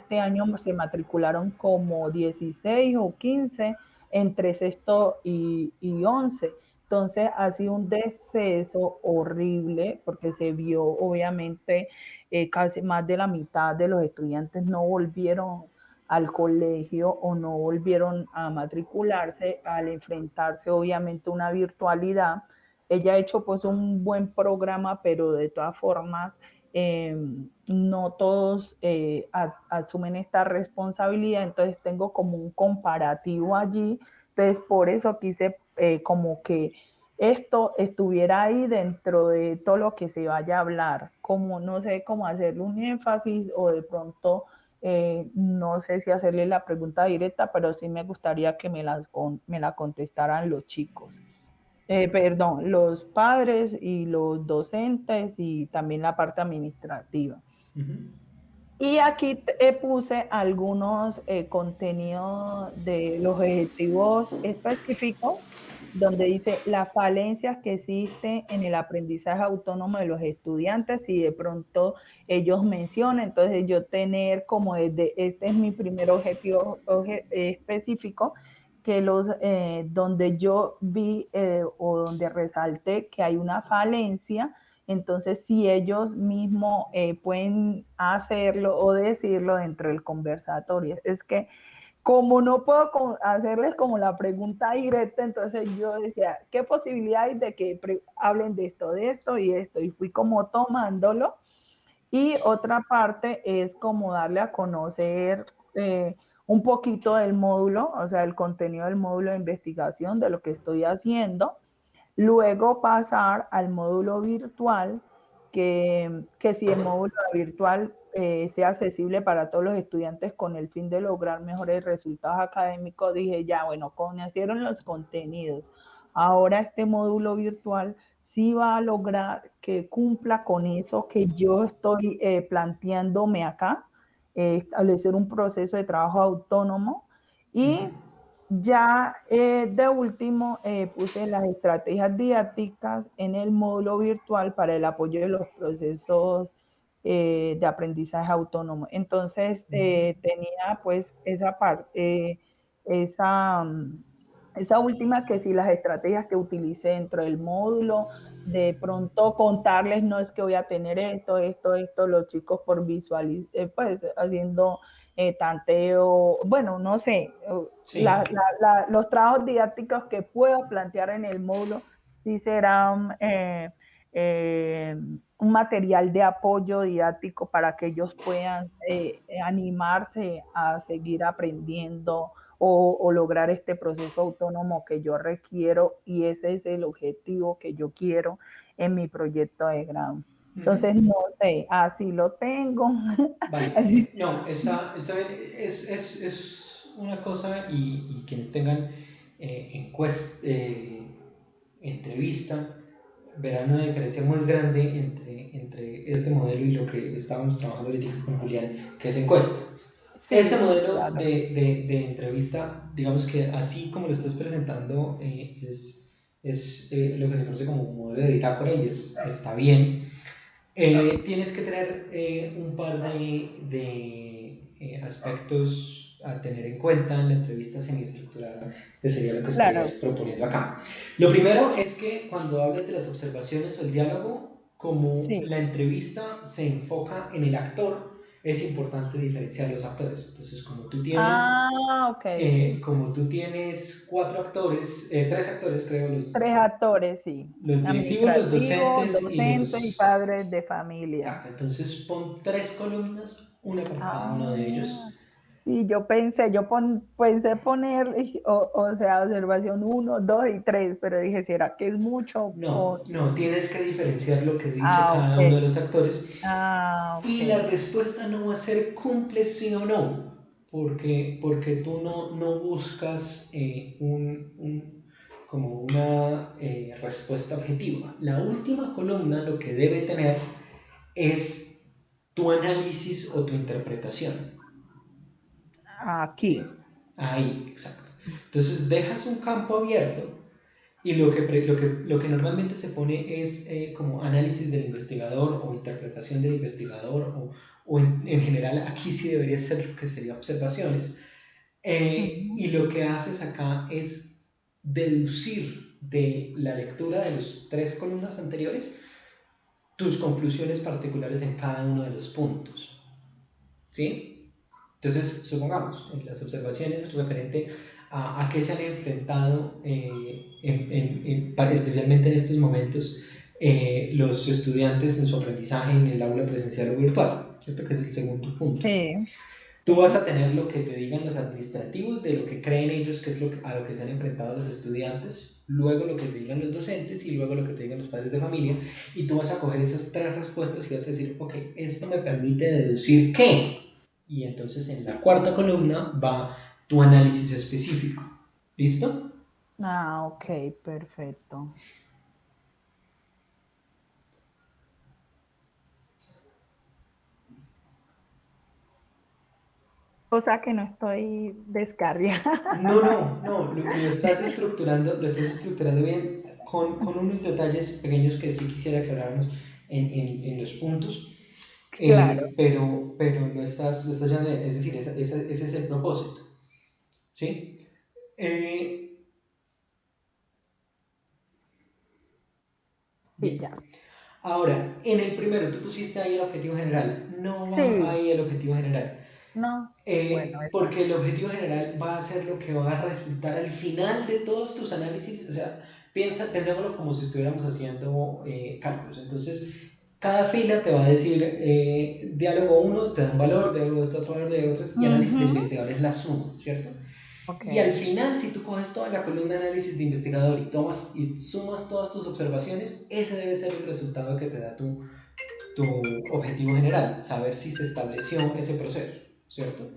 este año se matricularon como 16 o 15 entre sexto y 11. Entonces ha sido un deceso horrible porque se vio obviamente casi más de la mitad de los estudiantes no volvieron al colegio o no volvieron a matricularse al enfrentarse obviamente a una virtualidad. Ella ha hecho pues un buen programa, pero de todas formas eh, no todos asumen esta responsabilidad, entonces tengo como un comparativo allí, entonces por eso quise como que esto estuviera ahí dentro de todo lo que se vaya a hablar, como no sé cómo hacerle un énfasis o de pronto no sé si hacerle la pregunta directa, pero sí me gustaría que me la contestaran los chicos. Perdón, los padres y los docentes y también la parte administrativa. Y aquí puse algunos contenidos de los objetivos específicos, donde dice las falencias que existen en el aprendizaje autónomo de los estudiantes, si de pronto ellos mencionan, entonces yo tener como desde, este es mi primer objetivo específico, que donde yo vi o donde resalté que hay una falencia, entonces si ellos mismos pueden hacerlo o decirlo dentro del conversatorio. Es que como no puedo hacerles como la pregunta directa, entonces yo decía, ¿qué posibilidad hay de que hablen de esto y esto? Y fui como tomándolo. Y otra parte es como darle a conocer un poquito del módulo, o sea, el contenido del módulo de investigación, de lo que estoy haciendo. Luego pasar al módulo virtual, que si el módulo virtual sea accesible para todos los estudiantes con el fin de lograr mejores resultados académicos, dije ya, bueno, conocieron los contenidos. Ahora este módulo virtual sí va a lograr que cumpla con eso que yo estoy planteándome acá, establecer un proceso de trabajo autónomo y ya de último puse las estrategias didácticas en el módulo virtual para el apoyo de los procesos de aprendizaje autónomo. Entonces tenía pues esa parte, esa, esa última que sí las estrategias que utilicé dentro del módulo, de pronto contarles no es que voy a tener esto, los chicos por visualizar, pues haciendo tanteo, bueno, no sé, Sí. los trabajos didácticos que puedo plantear en el módulo sí serán un material de apoyo didáctico para que ellos puedan animarse a seguir aprendiendo o lograr este proceso autónomo que yo requiero y ese es el objetivo que yo quiero en mi proyecto de grado. Entonces, no sé, así lo tengo. Vale, Así. no, es una cosa y quienes tengan entrevista verán una diferencia muy grande entre este modelo y lo que estábamos trabajando ahorita con Julián, que es encuesta. Este Sí, sí, modelo claro. de entrevista, digamos que así como lo estás presentando, es lo que se conoce como un modelo de bitácora y está bien. Tienes que tener un par de aspectos a tener en cuenta en la entrevista semiestructurada, que sería lo que estarías Claro. proponiendo acá. Lo primero es que cuando hablas de las observaciones o el diálogo, como Sí. la entrevista se enfoca en el actor, es importante diferenciar los actores. Entonces, Ok, sí. como tú tienes cuatro actores, tres actores creo, 3 actores, sí. los directivos, los Administrativo, docentes y docentes y los... padres de familia. Exacto, entonces pon tres columnas, una para cada uno de ellos. Ah, y pensé poner, o sea, observación 1, 2 y 3, pero dije, ¿será que es mucho? No, no, tienes que diferenciar lo que dice Ok. cada uno de los actores Ok. y la respuesta no va a ser cumple sí o no, porque tú no buscas como una respuesta objetiva. La última columna lo que debe tener es tu análisis o tu interpretación. Aquí. Ahí, exacto. Entonces dejas un campo abierto y lo que normalmente se pone es como análisis del investigador o interpretación del investigador o en general aquí sí debería ser lo que sería observaciones. Ujú. Y lo que haces acá es deducir de la lectura de las tres columnas anteriores tus conclusiones particulares en cada uno de los puntos. ¿Sí? Entonces, supongamos, en las observaciones referente a qué se han enfrentado, especialmente en estos momentos, los estudiantes en su aprendizaje en el aula presencial o virtual, ¿cierto? Que es el segundo punto. Sí, Tú vas sí. a tener lo que te digan los administrativos de lo que creen ellos que es a lo que se han enfrentado los estudiantes, luego lo que te digan los docentes y luego lo que te digan los padres de familia, y tú vas a coger esas tres respuestas y vas a decir, ok, esto me permite deducir qué. Y entonces en la cuarta columna va tu análisis específico. ¿Listo? Ah, ok, perfecto. O sea que no estoy descarriada. Lo estás estructurando bien con unos detalles pequeños que sí quisiera que habláramos en los puntos. Claro. Pero lo estás llevando bien, es decir, ese es el propósito, ¿sí? Eh, Sí, Bien, ya. ahora, en el primero tú pusiste ahí el objetivo general, no va Sí, ahí el objetivo general, no. Bueno, está. porque el objetivo general va a ser lo que va a resultar al final de todos tus análisis, o sea, pensémoslo como si estuviéramos haciendo cálculos, entonces cada fila te va a decir diálogo uno te da un valor, diálogo 2 te da otro valor, diálogo 3 y análisis del Ujú. investigador es la suma, ¿cierto? Ok. Y al final, si tú coges toda la columna de análisis de investigador y sumas todas tus observaciones, ese debe ser el resultado que te da tu objetivo general, saber si se estableció ese proceso, ¿cierto?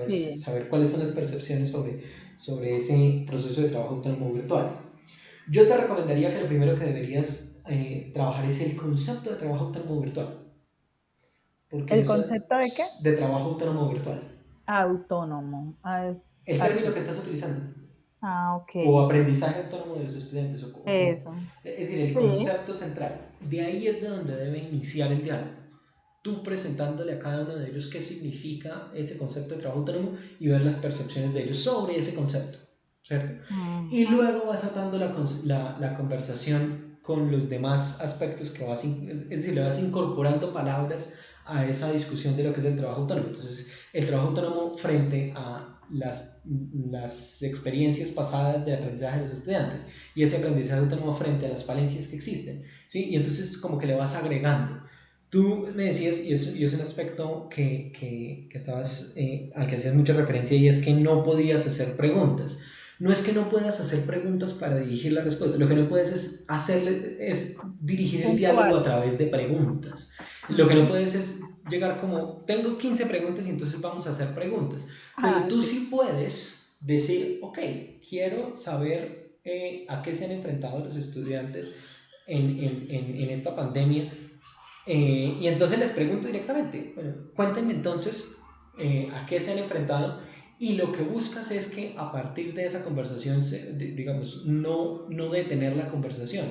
Sí. Saber cuáles son las percepciones sobre ese proceso de trabajo autónomo virtual. Yo te recomendaría que lo primero que deberías trabajar es el concepto de trabajo autónomo virtual, porque ¿El eso concepto de qué? de trabajo autónomo virtual, Autónomo. el término Aquí. que estás utilizando, Ah, ok, o sí. aprendizaje autónomo de los estudiantes, Eso. es decir, el Sí. concepto central. De ahí es de donde debe iniciar el diálogo. Tú presentándole a cada uno de ellos qué significa ese concepto de trabajo autónomo y ver las percepciones de ellos sobre ese concepto, ¿cierto? Y Ujú. luego vas atando la conversación con los demás aspectos que es decir, le vas incorporando palabras a esa discusión de lo que es el trabajo autónomo. Entonces, el trabajo autónomo frente a las experiencias pasadas de aprendizaje de los estudiantes y ese aprendizaje autónomo frente a las falencias que existen, ¿sí? Y entonces como que le vas agregando. Tú me decías, y es un aspecto al que hacías mucha referencia, y es que no podías hacer preguntas. No es que no puedas hacer preguntas para dirigir la respuesta, lo que no puedes es dirigir el diálogo a Puntual. través de preguntas. Lo que no Ujú. puedes es llegar como, tengo 15 preguntas y entonces vamos a hacer preguntas. Pero Ah, tú sí. sí puedes decir, ok, quiero saber a qué se han enfrentado los estudiantes en esta pandemia y entonces les pregunto directamente, bueno, cuéntenme entonces a qué se han enfrentado y lo que buscas es que a partir de esa conversación, digamos, no detener la conversación,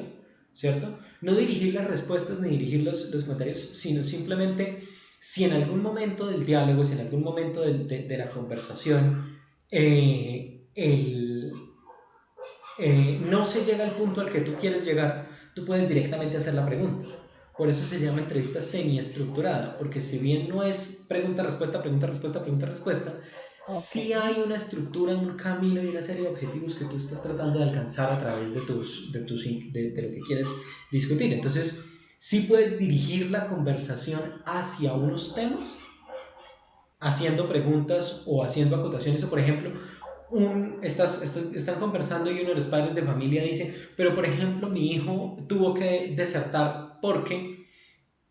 ¿cierto? No dirigir las respuestas ni dirigir los comentarios, sino simplemente si en algún momento del diálogo, si en algún momento de la conversación, no se llega al punto al que tú quieres llegar, tú puedes directamente hacer la pregunta. Por eso se llama entrevista semiestructurada, porque si bien no es pregunta-respuesta, pregunta-respuesta, pregunta-respuesta, sí hay una estructura, un camino y una serie de objetivos que tú estás tratando de alcanzar a través de lo que quieres discutir. Entonces, sí puedes dirigir la conversación hacia unos temas, haciendo preguntas o haciendo acotaciones, o por ejemplo, están conversando y uno de los padres de familia dice, pero por ejemplo mi hijo tuvo que desertar porque,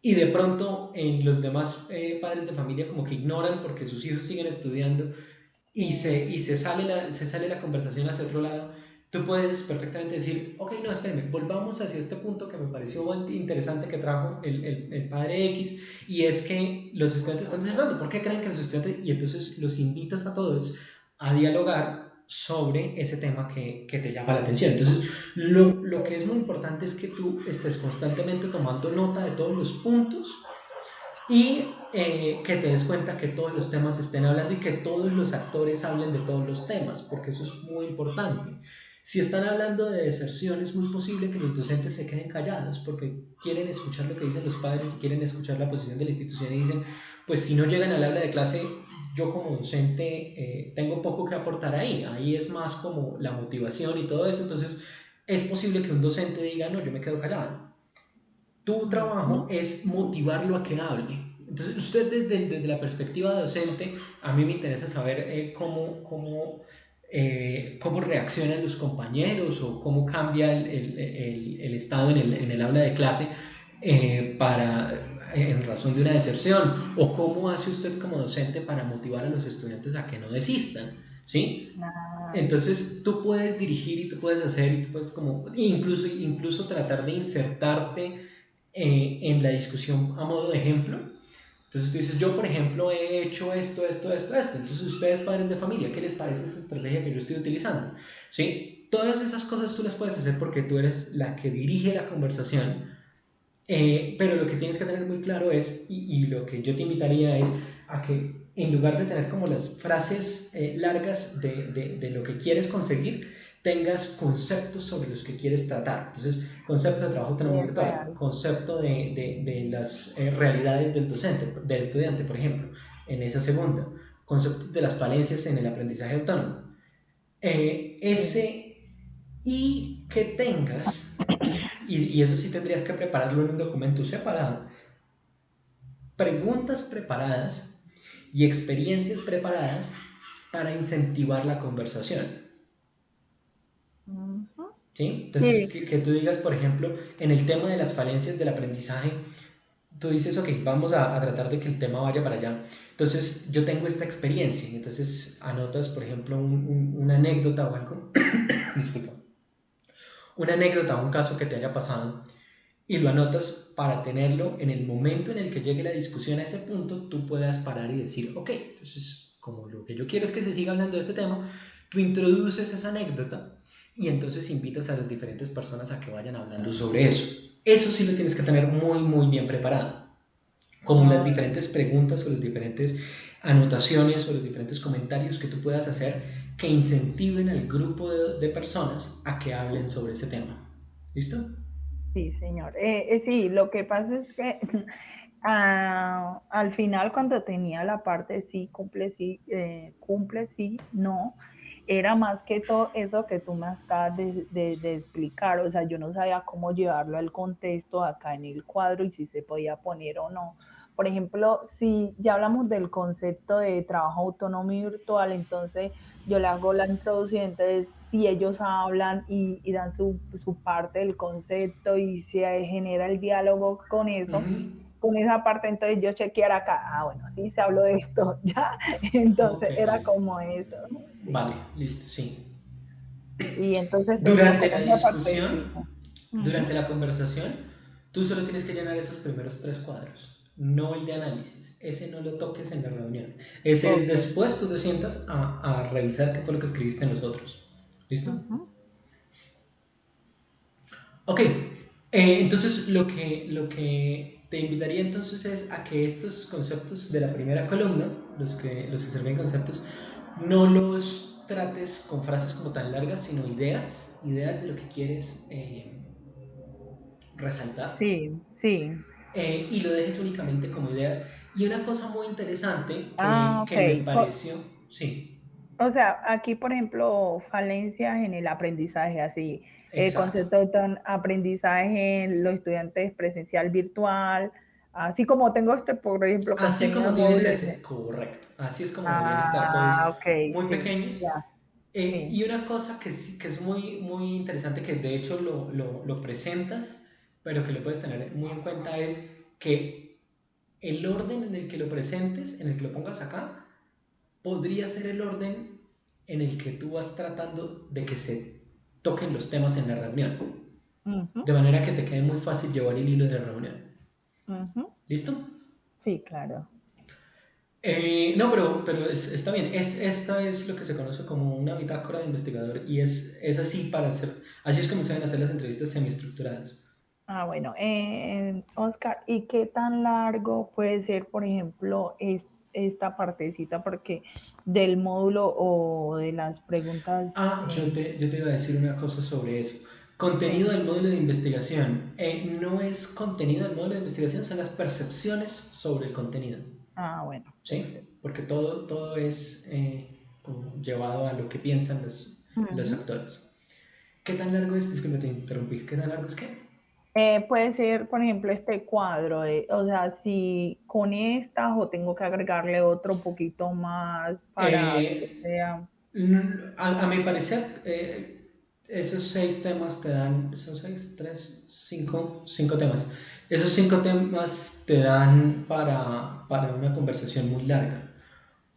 y de pronto en los demás padres de familia como que ignoran porque sus hijos siguen estudiando y se sale la conversación hacia otro lado. Tú puedes perfectamente decir, ok, no, espérenme, volvamos hacia este punto que me pareció muy interesante que trajo el padre X, y es que los estudiantes están desertando. ¿Por qué creen que los estudiantes? Y entonces los invitas a todos a dialogar sobre ese tema que te llama la atención. Entonces, lo que es muy importante es que tú estés constantemente tomando nota de todos los puntos y que te des cuenta que todos los temas estén hablando y que todos los actores hablen de todos los temas, porque eso es muy importante. Si están hablando de deserción, es muy posible que los docentes se queden callados porque quieren escuchar lo que dicen los padres y quieren escuchar la posición de la institución y dicen, pues si no llegan al aula de clase, yo como docente tengo poco que aportar ahí es más como la motivación y todo eso. Entonces es posible que un docente diga, no, yo me quedo callado. Tu trabajo es motivarlo a que hable. Entonces, usted desde la perspectiva docente, a mí me interesa saber cómo reaccionan los compañeros o cómo cambia el estado en el aula de clase en razón de una deserción, o cómo hace usted como docente para motivar a los estudiantes a que no desistan, ¿sí? Entonces tú puedes dirigir y tú puedes hacer y tú puedes como incluso tratar de insertarte en la discusión a modo de ejemplo. Entonces tú dices, yo por ejemplo he hecho esto. Entonces ustedes padres de familia, ¿qué les parece esa estrategia que yo estoy utilizando? ¿Sí? Todas esas cosas tú las puedes hacer porque tú eres la que dirige la conversación, pero lo que tienes que tener muy claro es, y lo que yo te invitaría es a que en lugar de tener como las frases largas de lo que quieres conseguir, tengas conceptos sobre los que quieres tratar. Entonces, concepto de trabajo autónomo virtual, concepto de las realidades del docente, del estudiante, por ejemplo, en esa segunda, conceptos de las falencias en el aprendizaje autónomo. Y que tengas, y eso sí tendrías que prepararlo en un documento separado, preguntas preparadas y experiencias preparadas para incentivar la conversación. ¿Sí? Entonces, sí. Que tú digas, por ejemplo, en el tema de las falencias del aprendizaje, tú dices, ok, vamos a tratar de que el tema vaya para allá. Entonces, yo tengo esta experiencia, entonces anotas, por ejemplo, una anécdota o algo, disculpa, una anécdota o un caso que te haya pasado, y lo anotas para tenerlo en el momento en el que llegue la discusión a ese punto, tú puedas parar y decir, ok, entonces como lo que yo quiero es que se siga hablando de este tema, tú introduces esa anécdota y entonces invitas a las diferentes personas a que vayan hablando sobre eso. Eso sí lo tienes que tener muy, muy bien preparado. Como las diferentes preguntas o las diferentes anotaciones o los diferentes comentarios que tú puedas hacer que incentiven al grupo de personas a que hablen sobre ese tema. ¿Listo? Sí, señor. Sí, lo que pasa es que al final cuando tenía la parte sí, cumple, sí, no, era más que todo eso que tú me acabas de explicar. O sea, yo no sabía cómo llevarlo al contexto acá en el cuadro y si se podía poner o no. Por ejemplo, si ya hablamos del concepto de trabajo autónomo y virtual, entonces yo le hago la introducción, entonces si ellos hablan y dan su parte del concepto y se genera el diálogo con eso, con esa parte, entonces yo chequear acá, bueno, sí se habló de esto, ya, entonces okay, era listo. como eso. Sí. Vale, listo, sí. Y entonces tenía Durante como la esa parte, sí. discusión, durante la conversación, tú solo tienes que llenar esos primeros 3 cuadros, no el de análisis. Ese no lo toques en la reunión. Ese es después tú te sientas a revisar qué fue lo que escribiste en los otros. ¿Listo? Ok. Entonces, lo que te invitaría entonces es a que estos conceptos de la primera columna, los que sirven conceptos, no los trates con frases como tan largas, sino ideas de lo que quieres resaltar, Sí, sí. y lo dejes únicamente como ideas. Y una cosa muy interesante Ah, que me ok. pareció, sí, O sea, aquí, por ejemplo, falencias en el aprendizaje, así, exacto. concepto de aprendizaje en los estudiantes presencial virtual, así como tengo este, por ejemplo, Así contenido como de tienes módulos. ese, correcto, así es como deberían estar todos Ah, ok, muy sí, pequeños. ya, sí. Y una cosa que, que es muy, muy interesante, que de hecho lo presentas, pero que lo puedes tener muy en cuenta, es que el orden en el que lo presentes, en el que lo pongas acá, podría ser el orden en el que tú vas tratando de que se toquen los temas en la reunión, Ujú, de manera que te quede muy fácil llevar el hilo de la reunión. ujú. ¿Listo? Sí, claro. No, pero está bien. Esta es lo que se conoce como una bitácora de investigador y es así para hacer, así es como se deben hacer las entrevistas semiestructuradas. Ah, bueno, Oscar, ¿y qué tan largo puede ser, por ejemplo, esta partecita? Porque del módulo o de las preguntas, Yo te iba a decir una cosa sobre eso. Contenido sí. del módulo de investigación. No es contenido del módulo de investigación, son las percepciones sobre el contenido. Ah, bueno, perfecto. ¿Sí? Porque todo es como llevado a lo que piensan los Ujú. actores. ¿Qué tan largo es? Disculpe, te interrumpí. ¿Qué tan largo es qué? Puede ser, por ejemplo, este cuadro, o sea, si con estas o tengo que agregarle otro poquito más para que Eh, sea. a mi parecer, esos 6 temas te dan, son 5 temas. Esos 5 temas te dan para una conversación muy larga,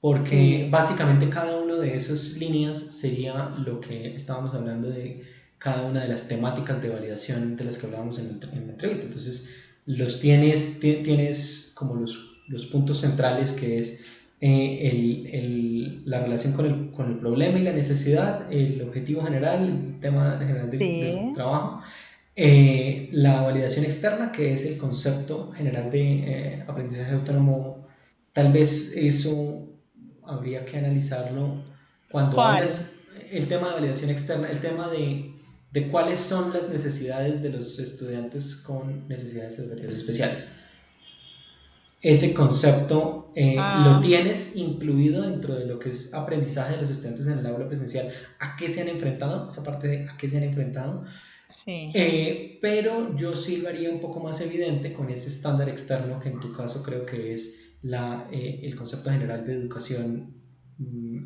porque Sí, básicamente cada uno de esas líneas sería lo que estábamos hablando de cada una de las temáticas de validación de las que hablábamos en la entrevista. Entonces, tienes como los puntos centrales, que es la relación con el problema y la necesidad, el objetivo general, el tema general del sí. trabajo, la validación externa, que es el concepto general de aprendizaje autónomo. Tal vez eso habría que analizarlo cuando ¿Cuál? hablas el tema de validación externa, el tema de cuáles son las necesidades de los estudiantes con necesidades educativas especiales. Ese concepto lo Ah, tienes incluido dentro de lo que es aprendizaje de los estudiantes en el aula presencial. ¿A qué se han enfrentado? Esa parte de a qué se han enfrentado. sí. Pero yo sí lo haría un poco más evidente con ese estándar externo, que en tu caso creo que es el concepto general de educación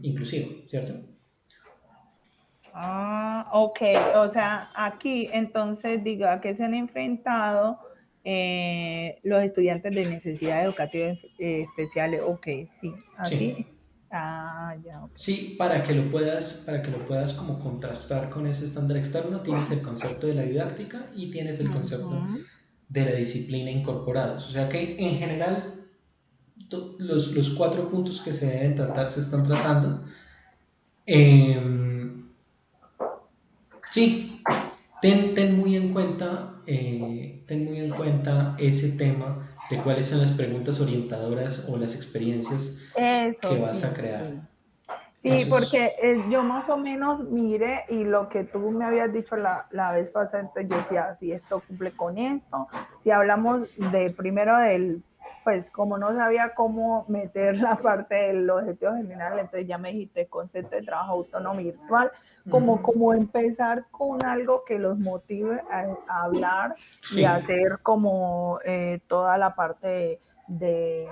inclusiva, ¿cierto? Ah, ok. O sea, aquí entonces diga que se han enfrentado los estudiantes de necesidades educativas especiales. Ok, sí, así. Sí. Ah, ya, ok. Sí, para que lo puedas como contrastar con ese estándar externo, tienes el concepto de la didáctica y tienes el concepto Ujú. de la disciplina incorporados. O sea que en general los 4 puntos que se deben tratar se están tratando. Em, sí, ten muy en cuenta ese tema de cuáles son las preguntas orientadoras o las experiencias que Eso, vas a sí, sí. crear. Sí, Eso es, porque yo más o menos mire y lo que tú me habías dicho la vez pasada, entonces yo decía, si esto cumple con esto, si hablamos de primero del, pues como no sabía cómo meter la parte del objetivo general, entonces ya me dijiste concepto de trabajo autónomo virtual, ujú, como empezar con algo que los motive a hablar y a sí, hacer como toda la parte de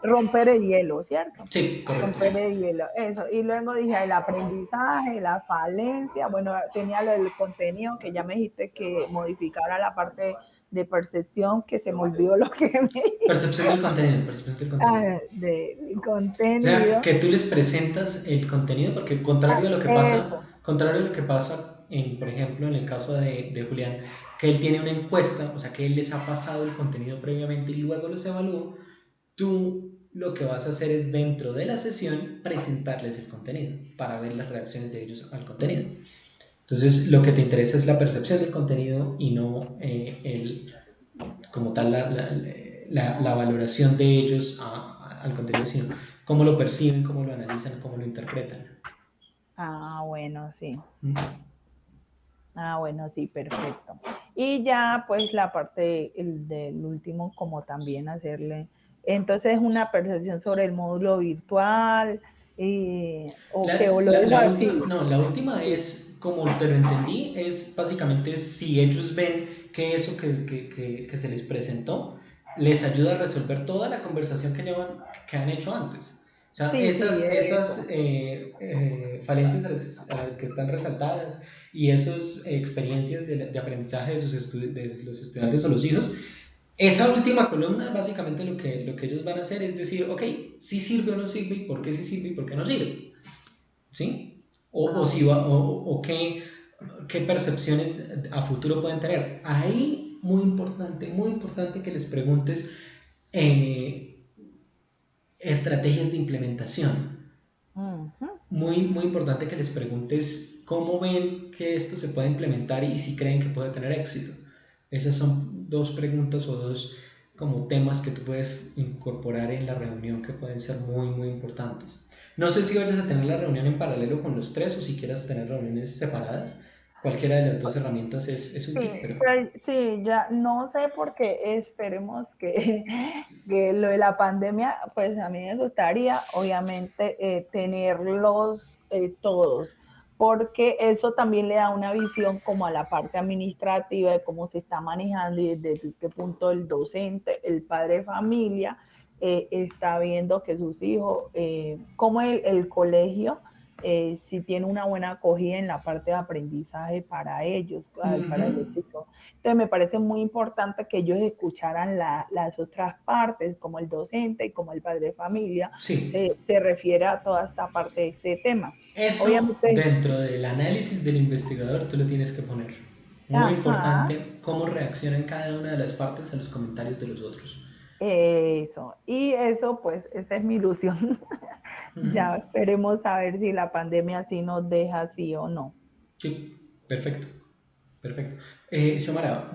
romper el hielo, ¿cierto? sí, correcto. Romper el hielo, eso. Y luego dije el aprendizaje, la falencia, bueno, tenía lo del contenido que ya me dijiste que modificara la parte de percepción, que se me olvidó lo que me dijiste, Percepción del contenido, percepción del contenido. del O sea, contenido. que tú les presentas el contenido, porque contrario a lo que pasa, Eso, contrario a lo que pasa por ejemplo, en el caso de Julián, que él tiene una encuesta, o sea, que él les ha pasado el contenido previamente y luego los evalúa, tú lo que vas a hacer es dentro de la sesión presentarles el contenido para ver las reacciones de ellos al contenido. Entonces, lo que te interesa es la percepción del contenido y no como tal la valoración de ellos al contenido, sino cómo lo perciben, cómo lo analizan, cómo lo interpretan. Ah, bueno, sí. ¿Mm? Ah, bueno, sí, perfecto. Y ya pues la parte del último, como también hacerle, entonces una percepción sobre el módulo virtual, o que o lo dejo así. La última Sí, es, como te lo entendí, es básicamente si ellos ven que eso que se les presentó les ayuda a resolver toda la conversación que han hecho antes. O sea, sí, sí, esas eso. falencias a las que están resaltadas y esas experiencias de aprendizaje de los estudiantes o los hijos, esa última columna, básicamente lo que ellos van a hacer es decir, ok, si sirve o no sirve, y por qué sí sirve y por qué no sirve. ¿Sí? O, Ah, si bueno. va, o qué percepciones a futuro pueden tener. Ahí, muy importante que les preguntes eh, estrategias de implementación. Ujú. Muy importante que les preguntes cómo ven que esto se puede implementar y si creen que puede tener éxito. Esas son dos preguntas o dos como temas que tú puedes incorporar en la reunión que pueden ser muy importantes. No sé si vayas a tener la reunión en paralelo con los tres o si quieras tener reuniones separadas. Cualquiera de las dos herramientas es útil, Sí, pero pero sí, ya no sé por qué esperemos que, que lo de la pandemia, pues a mí me gustaría obviamente tenerlos todos, porque eso también le da una visión como a la parte administrativa de cómo se está manejando y desde qué punto el docente, el padre de familia, está viendo que sus hijos, como el colegio, si tiene una buena acogida en la parte de aprendizaje para ellos, para los ujú, chicos. Entonces me parece muy importante que ellos escucharan las otras partes, como el docente y como el padre de familia, sí. se refiere a toda esta parte de este tema. Eso Obviamente, dentro del análisis del investigador tú lo tienes que poner. Muy ajá, importante cómo reaccionan cada una de las partes a los comentarios de los otros. eso. Y eso, pues, esa es mi ilusión. Ujú. Ya esperemos a ver si la pandemia sí nos deja así o no. Sí, perfecto, perfecto. Xiomara,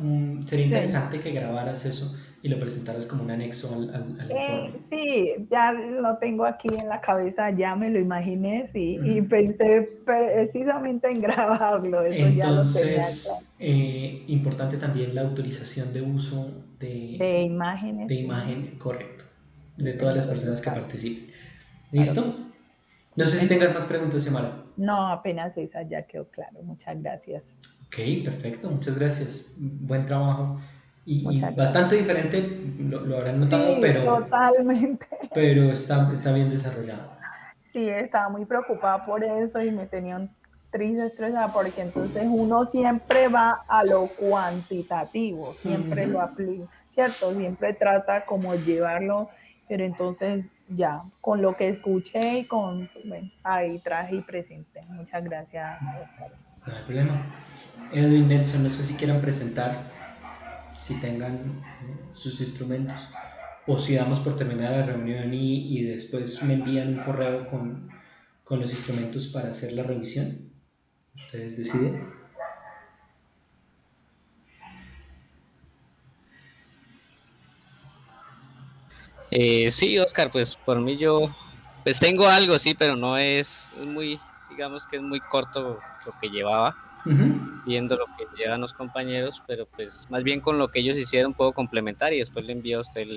sería Sí. interesante que grabaras eso y lo presentaras como un anexo al informe. Sí, ya lo tengo aquí en la cabeza, ya me lo imaginé, sí, y Ujú. pensé precisamente en grabarlo, eso ya lo tenía claro. Entonces, importante también la autorización de uso De imágenes, de sí, imagen, correcto, de todas las entonces, personas que claro, participen. claro ¿Listo? que sí. No sé si tengas Entonces, más preguntas, Xiomara. no, apenas esa ya quedó claro, muchas gracias, Ok, perfecto, muchas gracias. Buen trabajo. Y muchas bastante gracias. diferente, lo habrán notado, Sí, totalmente. pero está bien desarrollado. Sí, estaba muy preocupada por eso y me tenían triste, estresada, porque entonces uno siempre va a lo cuantitativo, siempre Ujú. lo aplica, ¿cierto? Siempre trata como llevarlo, pero entonces ya, con lo que escuché y con, bueno, ahí traje y presenté. Muchas gracias, Oscar. No hay problema. Edwin, Nelson, no sé si quieran presentar, si tengan sus instrumentos, o si damos por terminada la reunión y después me envían un correo con los instrumentos para hacer la revisión. Ustedes deciden. Sí, Oscar, pues por mí yo, pues tengo algo, sí, pero no es muy, digamos que es muy corto lo que llevaba, Ujú. viendo lo que llevan los compañeros, pero pues más bien con lo que ellos hicieron puedo complementar y después le envío a usted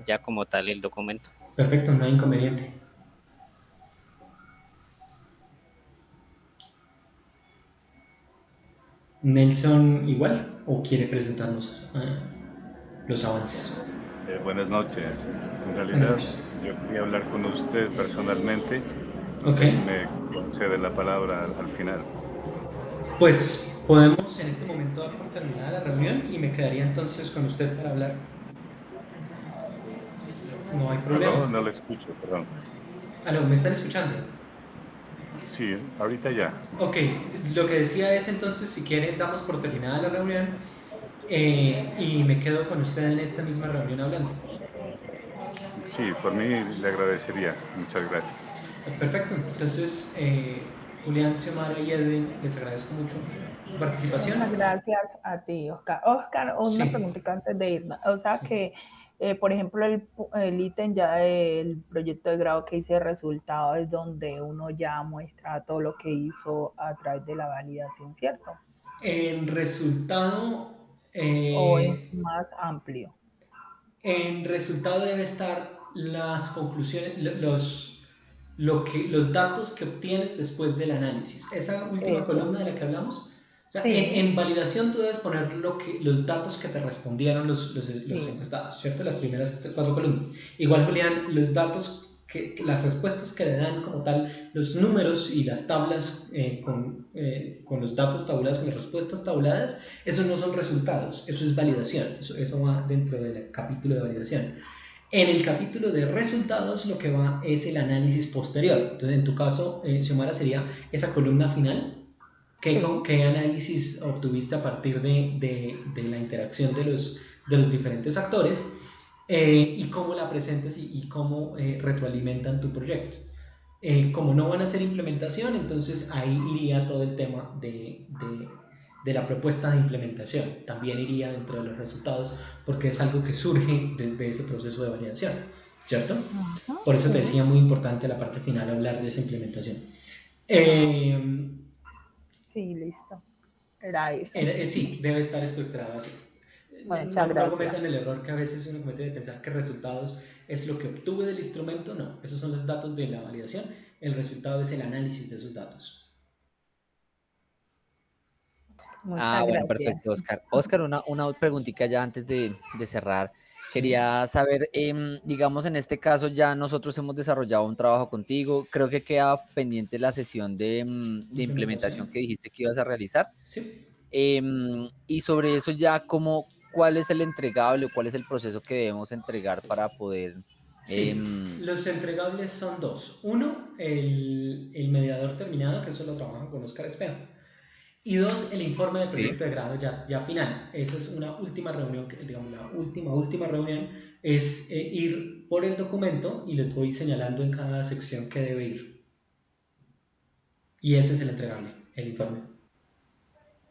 ya como tal el documento. Perfecto, no hay inconveniente. Nelson, igual, o quiere presentarnos los avances. Buenas noches. En Buenas realidad, noches. yo quería hablar con usted personalmente. No Ok, sé si me concede la palabra al final. pues podemos en este momento dar por terminada la reunión y me quedaría entonces con usted para hablar. No hay problema. Aló, no le escucho, perdón. Aló, ¿me están escuchando? Sí, ahorita ya. Ok, lo que decía es entonces, si quieren, damos por terminada la reunión y me quedo con usted en esta misma reunión hablando. Sí, por mí le agradecería. Muchas gracias. Perfecto, entonces Julián, Xiomara y Edwin, les agradezco mucho su participación. Muchas gracias a ti, Oscar. Oscar, una Sí. preguntita antes de irnos. O sea que, por ejemplo, el ítem ya del proyecto de grado que dice resultado es donde uno ya muestra todo lo que hizo a través de la validación, ¿cierto? En resultado, ¿O es más amplio? en resultado debe estar las conclusiones, los datos que obtienes después del análisis. Esa última Eso. columna de la que hablamos. O sea, Sí. en validación tú debes poner los datos que te respondieron los Sí. encuestados, ¿cierto? Las primeras 4 columnas. Igual, Julián, los datos, las respuestas que le dan como tal, los números y las tablas con los datos tabulados, con las respuestas tabuladas, eso no son resultados, eso es validación, eso va dentro del capítulo de validación. En el capítulo de resultados lo que va es el análisis posterior. Entonces, en tu caso, Xiomara, sería esa columna final. ¿Qué análisis obtuviste a partir de la interacción de los diferentes actores y cómo la presentas y cómo retroalimentan tu proyecto? Como no van a hacer implementación, entonces ahí iría todo el tema de la propuesta de implementación. También iría dentro de los resultados porque es algo que surge desde ese proceso de validación, ¿cierto? Ajá, Por eso te sí. decía, muy importante la parte final, hablar de esa implementación. Sí, listo. Era eso. Sí, debe estar estructurado así. Muchas No gracias. cometan el error que a veces uno comete de pensar que resultados es lo que obtuve del instrumento. No, esos son los datos de la validación. El resultado es el análisis de esos datos. Muchas Bueno, gracias. perfecto, Oscar. Oscar, una preguntita ya antes de cerrar. Quería saber, digamos, en este caso ya nosotros hemos desarrollado un trabajo contigo. Creo que queda pendiente la sesión de implementación que dijiste que ibas a realizar. Sí. Y sobre eso ya, ¿cuál es el entregable o cuál es el proceso que debemos entregar para poder... Sí, los entregables son 2. Uno, el mediador terminado, que eso lo trabajan con Oscar Espejo. Y 2, el informe de proyecto de grado ya final. Esa es una última reunión, digamos la última reunión es ir por el documento y les voy señalando en cada sección que debe ir. Y ese es el entregable, el informe.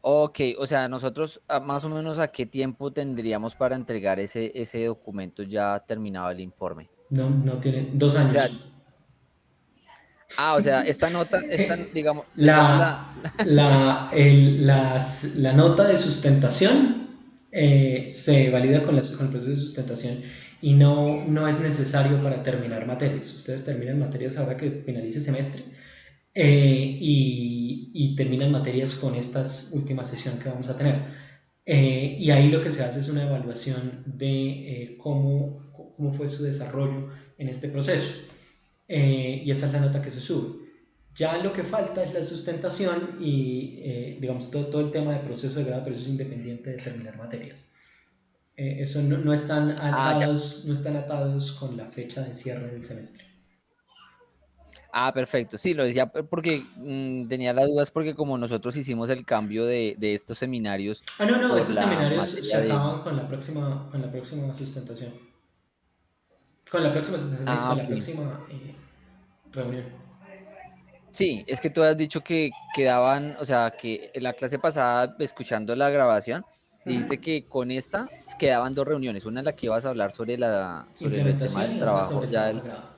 Ok, o sea, nosotros más o menos a qué tiempo tendríamos para entregar ese documento ya terminado el informe. No tiene 2 O sea, años. o sea, esta nota, digamos La nota de sustentación se valida con el proceso de sustentación y no es necesario para terminar materias. Ustedes terminan materias ahora que finalice el semestre y terminan materias con esta última sesión que vamos a tener. Y ahí lo que se hace es una evaluación de cómo fue su desarrollo en este proceso. Y esa es la nota que se sube. Ya lo que falta es la sustentación y, digamos, todo el tema de proceso de grado, pero eso es independiente de terminar materias. Eso no están ya. atados con la fecha de cierre del semestre. Perfecto. Sí, lo decía porque tenía las dudas porque como nosotros hicimos el cambio de estos seminarios No, por estos la seminarios se materia de... acaban con la próxima sustentación. Con la próxima sustentación y con la Ok. próxima reunión. Sí, es que tú has dicho que quedaban, o sea, que en la clase pasada, escuchando la grabación, dijiste que con esta quedaban 2 reuniones, una en la que ibas a hablar sobre el tema Implementación del y otra trabajo, sobre el ya trabajo de grado.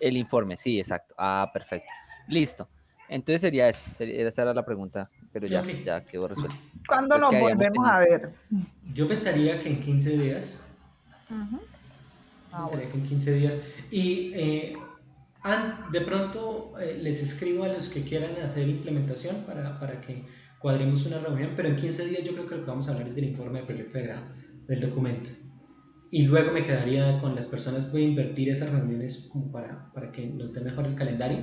el informe, sí, exacto. Perfecto. Listo. Entonces sería eso, esa era la pregunta, pero Ok. ya quedó resuelto. ¿Cuándo Entonces nos quedaríamos volvemos a pendientes. ver? Yo pensaría que en 15 días. Bueno. Que en 15 días. Y de pronto les escribo a los que quieran hacer implementación para que cuadremos una reunión, pero en 15 días yo creo que lo que vamos a hablar es del informe de proyecto de grado, del documento. Y luego me quedaría con las personas, voy a invertir esas reuniones como para que nos dé mejor el calendario.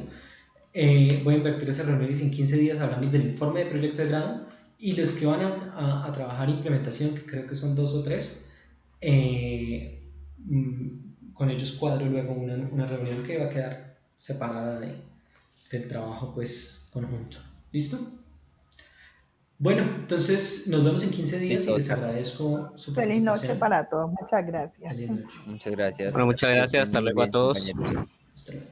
Voy a invertir esas reuniones y en 15 días hablamos del informe de proyecto de grado y los que van a trabajar implementación, que creo que son 2 o 3, con ellos cuadro luego una reunión que va a quedar separada del trabajo pues conjunto. ¿Listo? Bueno, entonces nos vemos en 15 días Listo, y les Oscar. agradezco su Feliz participación. noche para todos. Muchas gracias. Feliz noche. Muchas gracias. Bueno, muchas Que gracias. estén Hasta muy luego a bien, todos. compañeros. Hasta luego.